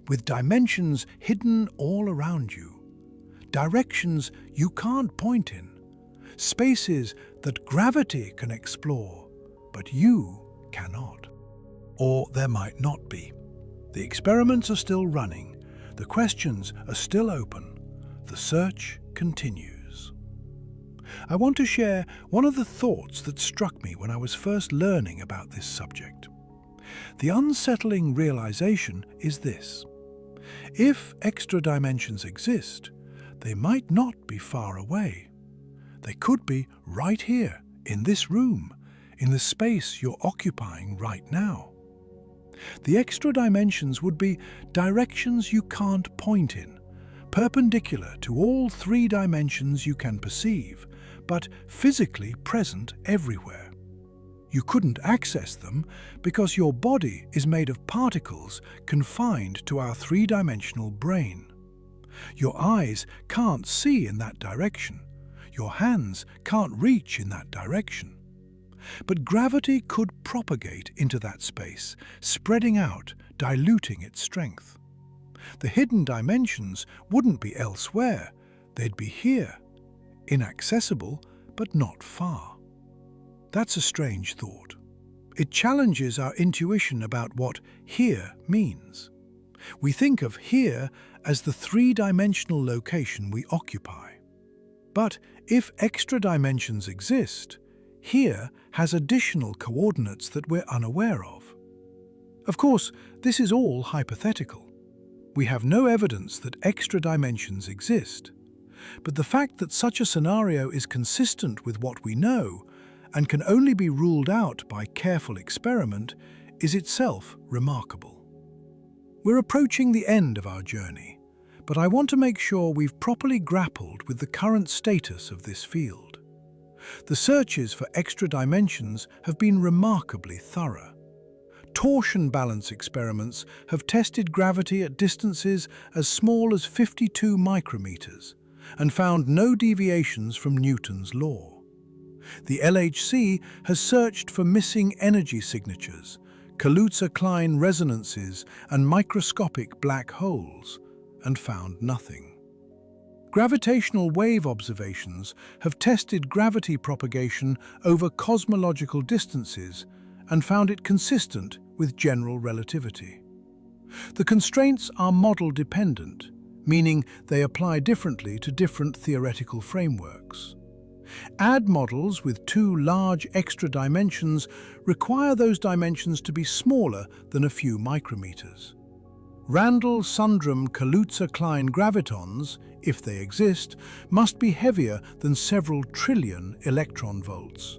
with dimensions hidden all around you, directions you can't point in, spaces that gravity can explore, but you cannot. Or there might not be. The experiments are still running, the questions are still open, the search continues. I want to share one of the thoughts that struck me when I was first learning about this subject. The unsettling realization is this: if extra dimensions exist, they might not be far away. They could be right here, in this room, in the space you're occupying right now. The extra dimensions would be directions you can't point in, perpendicular to all three dimensions you can perceive, but physically present everywhere. You couldn't access them because your body is made of particles confined to our three-dimensional brain. Your eyes can't see in that direction. Your hands can't reach in that direction. But gravity could propagate into that space, spreading out, diluting its strength. The hidden dimensions wouldn't be elsewhere, they'd be here, inaccessible but not far. That's a strange thought. It challenges our intuition about what here means. We think of here as the three-dimensional location we occupy. But if extra dimensions exist, here has additional coordinates that we're unaware of. Of course, this is all hypothetical. We have no evidence that extra dimensions exist. But the fact that such a scenario is consistent with what we know and can only be ruled out by careful experiment is itself remarkable. We're approaching the end of our journey, but I want to make sure we've properly grappled with the current status of this field. The searches for extra dimensions have been remarkably thorough. Torsion balance experiments have tested gravity at distances as small as 52 micrometers and found no deviations from Newton's law. The LHC has searched for missing energy signatures, Kaluza-Klein resonances and microscopic black holes, and found nothing. Gravitational wave observations have tested gravity propagation over cosmological distances and found it consistent with general relativity. The constraints are model-dependent, meaning they apply differently to different theoretical frameworks. Add models with two large extra dimensions require those dimensions to be smaller than a few micrometers. Randall-Sundrum Kaluza-Klein gravitons, if they exist, must be heavier than several trillion electron volts.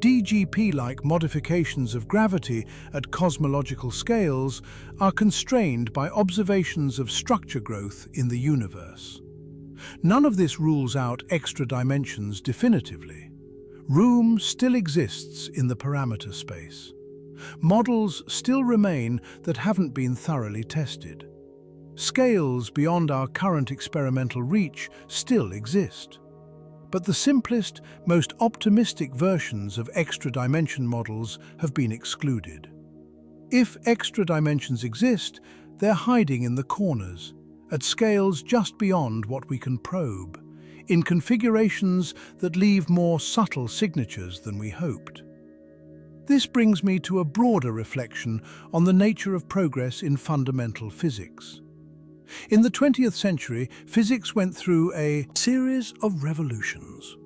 DGP-like modifications of gravity at cosmological scales are constrained by observations of structure growth in the universe. None of this rules out extra dimensions definitively. Room still exists in the parameter space. Models still remain that haven't been thoroughly tested. Scales beyond our current experimental reach still exist. But the simplest, most optimistic versions of extra dimension models have been excluded. If extra dimensions exist, they're hiding in the corners, at scales just beyond what we can probe, in configurations that leave more subtle signatures than we hoped. This brings me to a broader reflection on the nature of progress in fundamental physics. In the 20th century, physics went through a series of revolutions.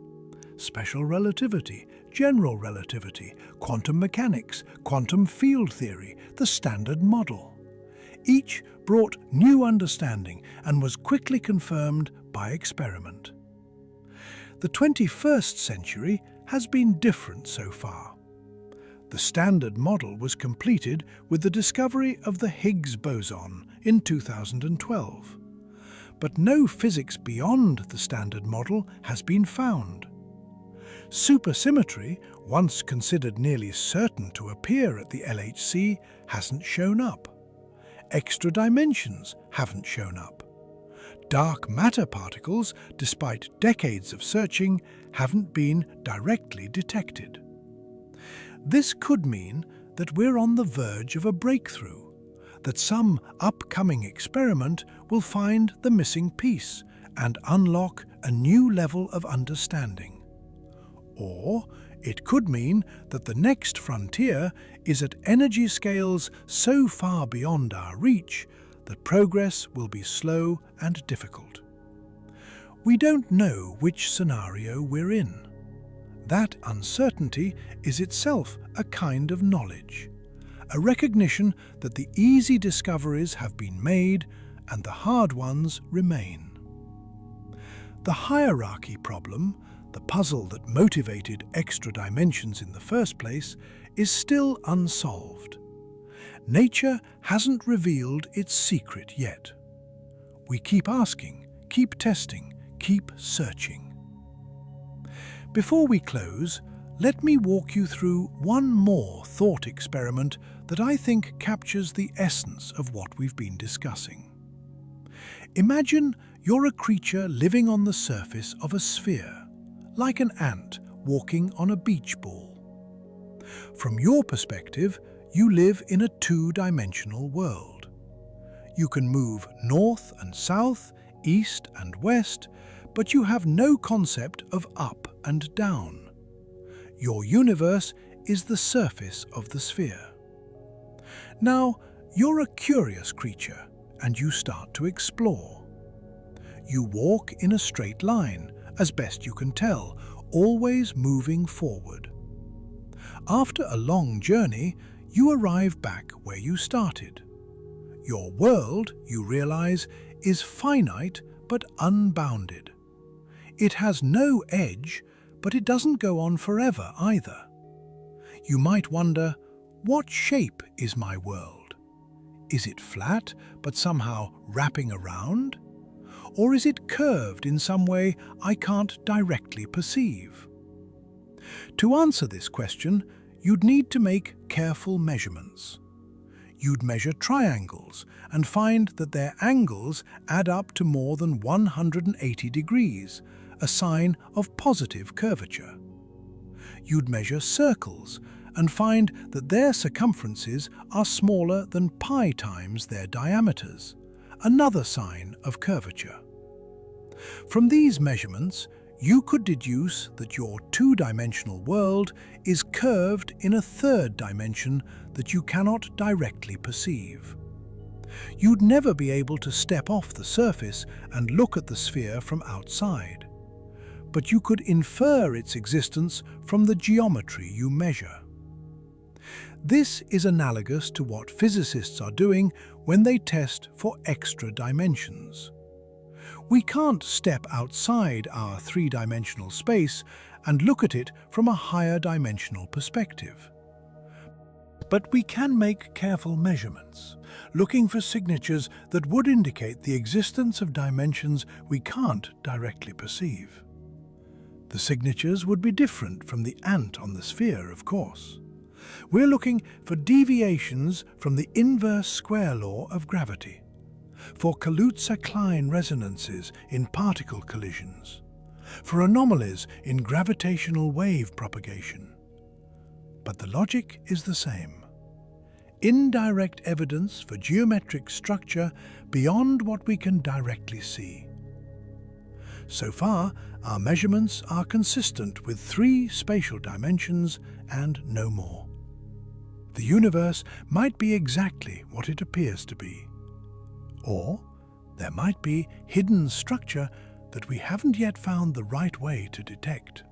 Special relativity, general relativity, quantum mechanics, quantum field theory, the Standard Model. Each brought new understanding and was quickly confirmed by experiment. The 21st century has been different so far. The Standard Model was completed with the discovery of the Higgs boson in 2012. But no physics beyond the Standard Model has been found. Supersymmetry, once considered nearly certain to appear at the LHC, hasn't shown up. Extra dimensions haven't shown up. Dark matter particles, despite decades of searching, haven't been directly detected. This could mean that we're on the verge of a breakthrough, that some upcoming experiment will find the missing piece and unlock a new level of understanding. Or it could mean that the next frontier is at energy scales so far beyond our reach that progress will be slow and difficult. We don't know which scenario we're in. That uncertainty is itself a kind of knowledge, a recognition that the easy discoveries have been made and the hard ones remain. The hierarchy problem, the puzzle that motivated extra dimensions in the first place, is still unsolved. nature hasn't revealed its secret yet. We keep asking, keep testing, keep searching. Before we close, let me walk you through one more thought experiment that I think captures the essence of what we've been discussing. Imagine you're a creature living on the surface of a sphere, like an ant walking on a beach ball. From your perspective, you live in a two-dimensional world. You can move north and south, east and west, but you have no concept of up and down. Your universe is the surface of the sphere. Now, you're a curious creature, and you start to explore. You walk in a straight line, as best you can tell, always moving forward. After a long journey, you arrive back where you started. Your world, you realize, is finite but unbounded. It has no edge, but it doesn't go on forever either. You might wonder, what shape is my world? Is it flat but somehow wrapping around? Or is it curved in some way I can't directly perceive? To answer this question, you'd need to make careful measurements. You'd measure triangles and find that their angles add up to more than 180 degrees, a sign of positive curvature. You'd measure circles and find that their circumferences are smaller than pi times their diameters, another sign of curvature. From these measurements, you could deduce that your two-dimensional world is curved in a third dimension that you cannot directly perceive. You'd never be able to step off the surface and look at the sphere from outside, but you could infer its existence from the geometry you measure. This is analogous to what physicists are doing when they test for extra dimensions. We can't step outside our three-dimensional space and look at it from a higher dimensional perspective. But we can make careful measurements, looking for signatures that would indicate the existence of dimensions we can't directly perceive. The signatures would be different from the ant on the sphere, of course. We're looking for deviations from the inverse square law of gravity, for Kaluza-Klein resonances in particle collisions, for anomalies in gravitational wave propagation. But the logic is the same. Indirect evidence for geometric structure beyond what we can directly see. So far, our measurements are consistent with 3 spatial dimensions and no more. The universe might be exactly what it appears to be. Or there might be hidden structure that we haven't yet found the right way to detect.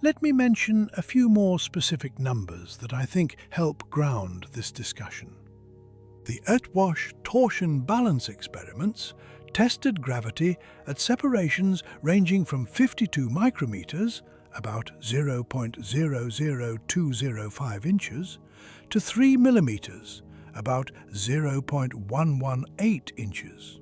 Let me mention a few more specific numbers that I think help ground this discussion. The Earth-Wash torsion balance experiments tested gravity at separations ranging from 52 micrometers, about 0.00205 inches, to 3 millimeters, about 0.118 inches.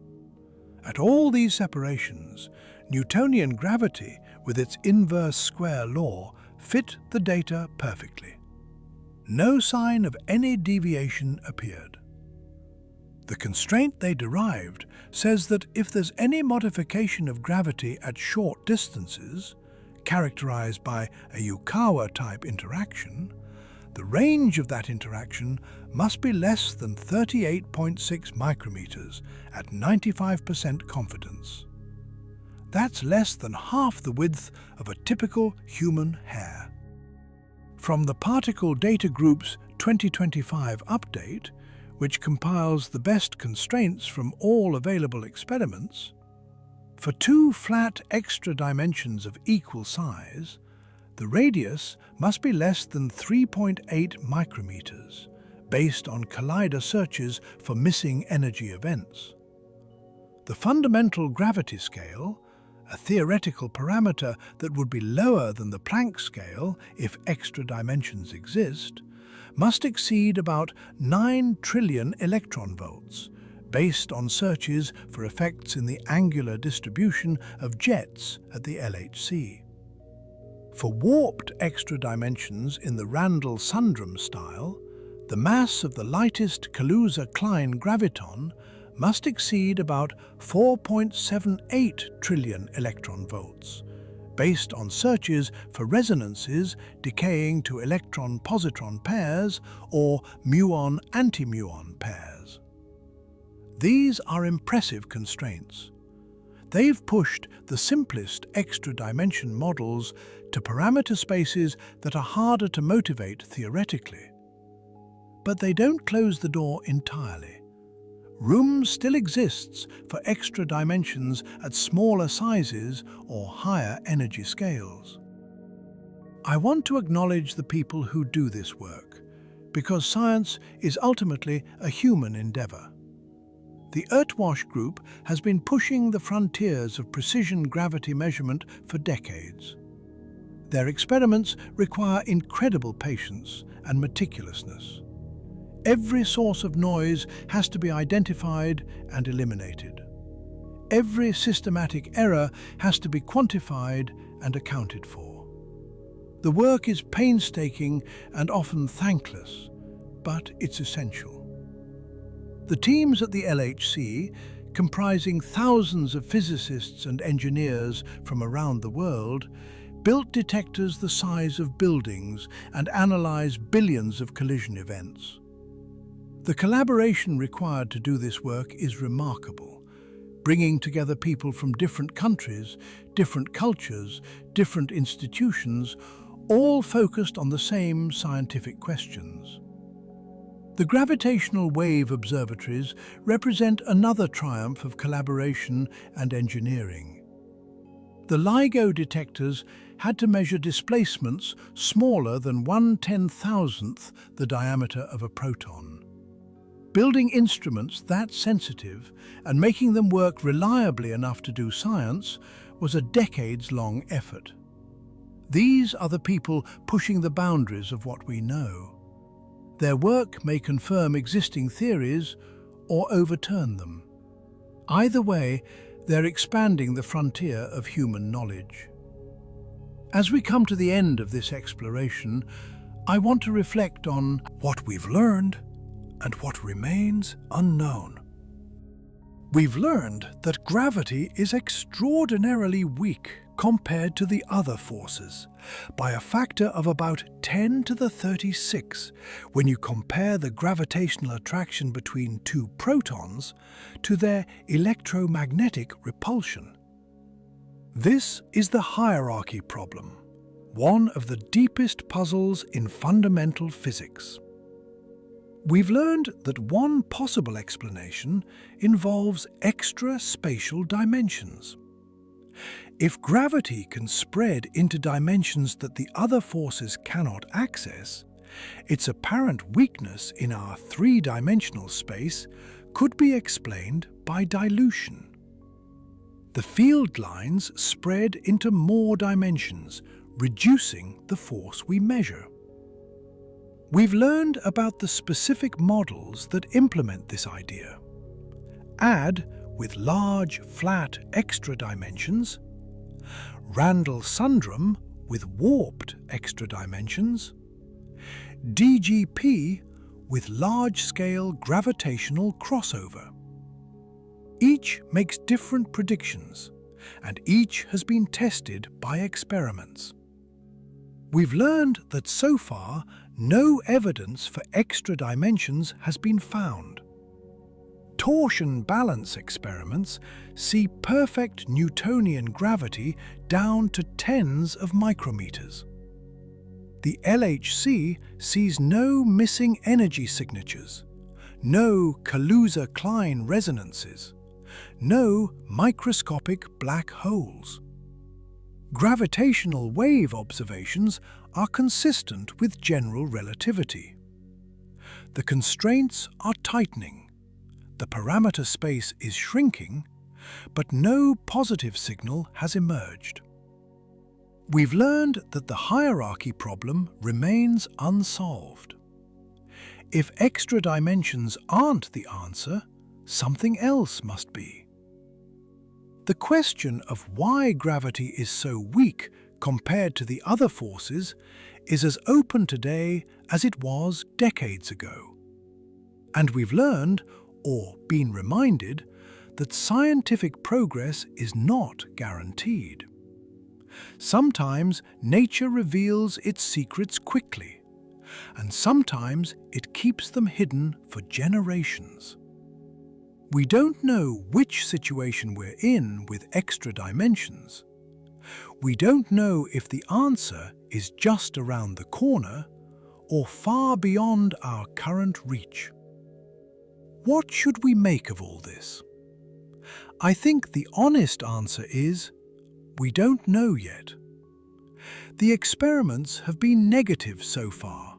At all these separations, Newtonian gravity, with its inverse square law, fit the data perfectly. No sign of any deviation appeared. The constraint they derived says that if there's any modification of gravity at short distances, characterized by a Yukawa-type interaction, the range of that interaction must be less than 38.6 micrometers at 95% confidence. That's less than half the width of a typical human hair. From the Particle Data Group's 2025 update, which compiles the best constraints from all available experiments, for 2 flat extra dimensions of equal size, the radius must be less than 3.8 micrometers, based on collider searches for missing energy events. The fundamental gravity scale, a theoretical parameter that would be lower than the Planck scale if extra dimensions exist, must exceed about 9 trillion electron volts, based on searches for effects in the angular distribution of jets at the LHC. For warped extra dimensions in the Randall-Sundrum style, the mass of the lightest Kaluza-Klein graviton must exceed about 4.78 trillion electron volts, based on searches for resonances decaying to electron-positron pairs or muon-antimuon pairs. These are impressive constraints. They've pushed the simplest extra-dimension models to parameter spaces that are harder to motivate theoretically. But they don't close the door entirely. Room still exists for extra dimensions at smaller sizes or higher energy scales. I want to acknowledge the people who do this work, because science is ultimately a human endeavor. The Earthwash Group has been pushing the frontiers of precision gravity measurement for decades. Their experiments require incredible patience and meticulousness. Every source of noise has to be identified and eliminated. Every systematic error has to be quantified and accounted for. The work is painstaking and often thankless, but it's essential. The teams at the LHC, comprising thousands of physicists and engineers from around the world, built detectors the size of buildings and analyzed billions of collision events. The collaboration required to do this work is remarkable, bringing together people from different countries, different cultures, different institutions, all focused on the same scientific questions. The gravitational wave observatories represent another triumph of collaboration and engineering. The LIGO detectors had to measure displacements smaller than 1/10,000th the diameter of a proton. Building instruments that sensitive and making them work reliably enough to do science was a decades-long effort. These are the people pushing the boundaries of what we know. Their work may confirm existing theories or overturn them. Either way, they're expanding the frontier of human knowledge. As we come to the end of this exploration, I want to reflect on what we've learned and what remains unknown. We've learned that gravity is extraordinarily weak compared to the other forces, by a factor of about 10 to the 36 when you compare the gravitational attraction between two protons to their electromagnetic repulsion. This is the hierarchy problem, one of the deepest puzzles in fundamental physics. We've learned that one possible explanation involves extra spatial dimensions. If gravity can spread into dimensions that the other forces cannot access, its apparent weakness in our three-dimensional space could be explained by dilution. The field lines spread into more dimensions, reducing the force we measure. We've learned about the specific models that implement this idea. Add, with large, flat extra dimensions, Randall-Sundrum with warped extra dimensions, DGP with large-scale gravitational crossover. Each makes different predictions, and each has been tested by experiments. We've learned that so far, no evidence for extra dimensions has been found. Torsion balance experiments see perfect Newtonian gravity down to tens of micrometers. The LHC sees no missing energy signatures, no Kaluza-Klein resonances, no microscopic black holes. Gravitational wave observations are consistent with general relativity. The constraints are tightening. The parameter space is shrinking, but no positive signal has emerged. We've learned that the hierarchy problem remains unsolved. If extra dimensions aren't the answer, something else must be. The question of why gravity is so weak compared to the other forces is as open today as it was decades ago. And we've learned, or been reminded, that scientific progress is not guaranteed. Sometimes nature reveals its secrets quickly, and sometimes it keeps them hidden for generations. We don't know which situation we're in with extra dimensions. We don't know if the answer is just around the corner or far beyond our current reach. What should we make of all this? I think the honest answer is, we don't know yet. The experiments have been negative so far,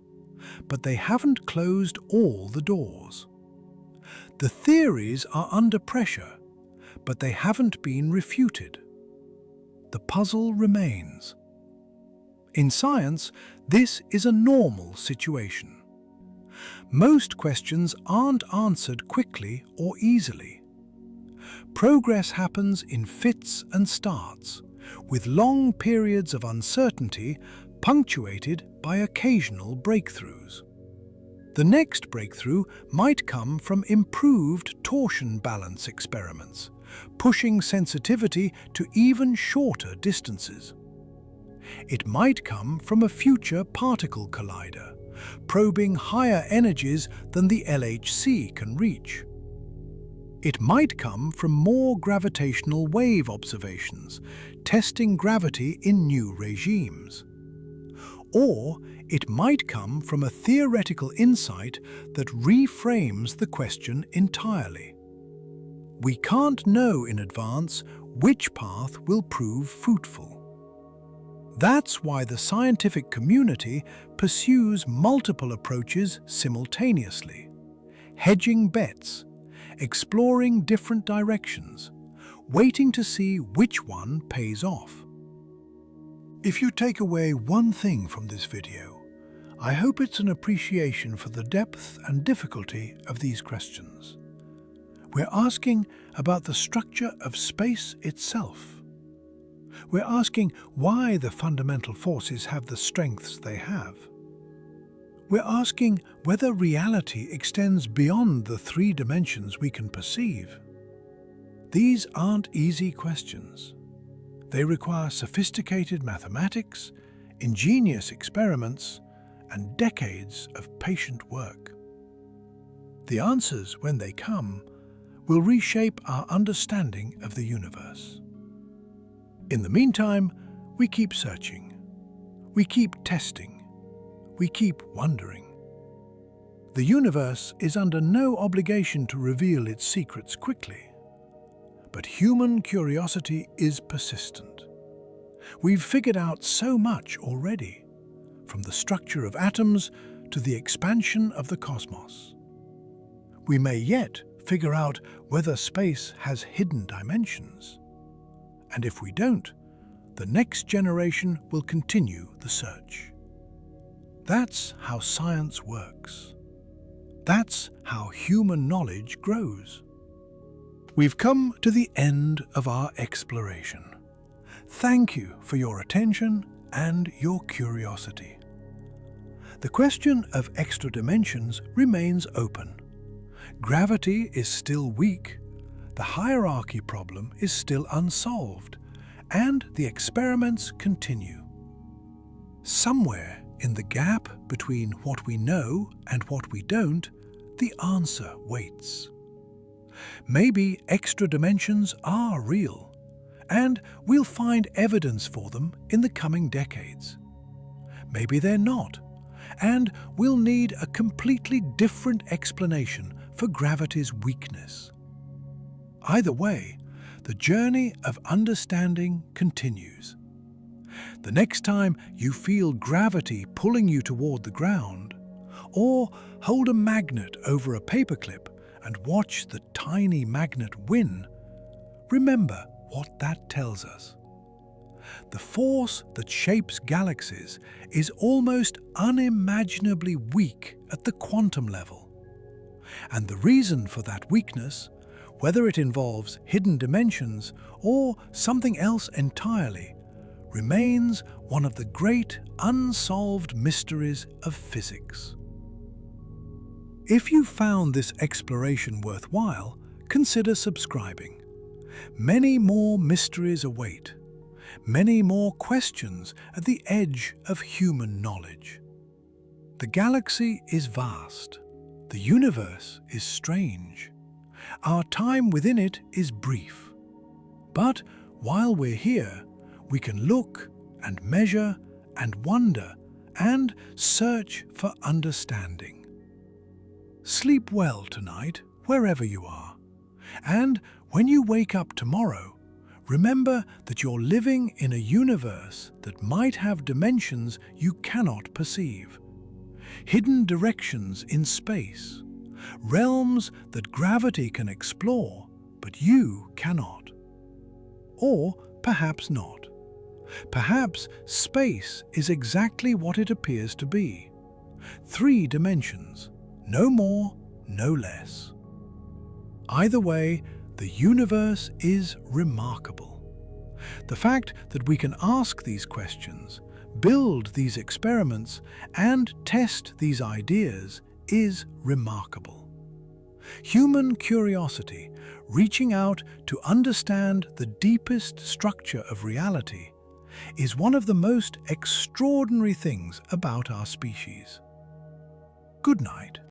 but they haven't closed all the doors. The theories are under pressure, but they haven't been refuted. The puzzle remains. In science, this is a normal situation. Most questions aren't answered quickly or easily. Progress happens in fits and starts, with long periods of uncertainty punctuated by occasional breakthroughs. The next breakthrough might come from improved torsion balance experiments, pushing sensitivity to even shorter distances. It might come from a future particle collider, probing higher energies than the LHC can reach. It might come from more gravitational wave observations, testing gravity in new regimes. Or it might come from a theoretical insight that reframes the question entirely. We can't know in advance which path will prove fruitful. That's why the scientific community pursues multiple approaches simultaneously, hedging bets, exploring different directions, waiting to see which one pays off. If you take away one thing from this video, I hope it's an appreciation for the depth and difficulty of these questions. We're asking about the structure of space itself. We're asking why the fundamental forces have the strengths they have. We're asking whether reality extends beyond the 3 dimensions we can perceive. These aren't easy questions. They require sophisticated mathematics, ingenious experiments, and decades of patient work. The answers, when they come, will reshape our understanding of the universe. In the meantime, we keep searching. We keep testing. We keep wondering. The universe is under no obligation to reveal its secrets quickly. But human curiosity is persistent. We've figured out so much already, from the structure of atoms to the expansion of the cosmos. We may yet figure out whether space has hidden dimensions. And if we don't, the next generation will continue the search. That's how science works. That's how human knowledge grows. We've come to the end of our exploration. Thank you for your attention and your curiosity. The question of extra dimensions remains open. Gravity is still weak, the hierarchy problem is still unsolved, and the experiments continue. Somewhere in the gap between what we know and what we don't, the answer waits. Maybe extra dimensions are real, and we'll find evidence for them in the coming decades. Maybe they're not, and we'll need a completely different explanation for gravity's weakness. Either way, the journey of understanding continues. The next time you feel gravity pulling you toward the ground, or hold a magnet over a paperclip and watch the tiny magnet win, remember what that tells us. The force that shapes galaxies is almost unimaginably weak at the quantum level. And the reason for that weakness, whether it involves hidden dimensions or something else entirely, remains one of the great unsolved mysteries of physics. If you found this exploration worthwhile, consider subscribing. Many more mysteries await, many more questions at the edge of human knowledge. The galaxy is vast, the universe is strange, our time within it is brief. But while we're here, we can look and measure and wonder and search for understanding. Sleep well tonight, wherever you are. And when you wake up tomorrow, remember that you're living in a universe that might have dimensions you cannot perceive. Hidden directions in space, realms that gravity can explore, but you cannot. Or perhaps not. Perhaps space is exactly what it appears to be. 3 dimensions. No more, no less. Either way, the universe is remarkable. The fact that we can ask these questions, build these experiments, and test these ideas is remarkable. Human curiosity, reaching out to understand the deepest structure of reality, is one of the most extraordinary things about our species. Good night.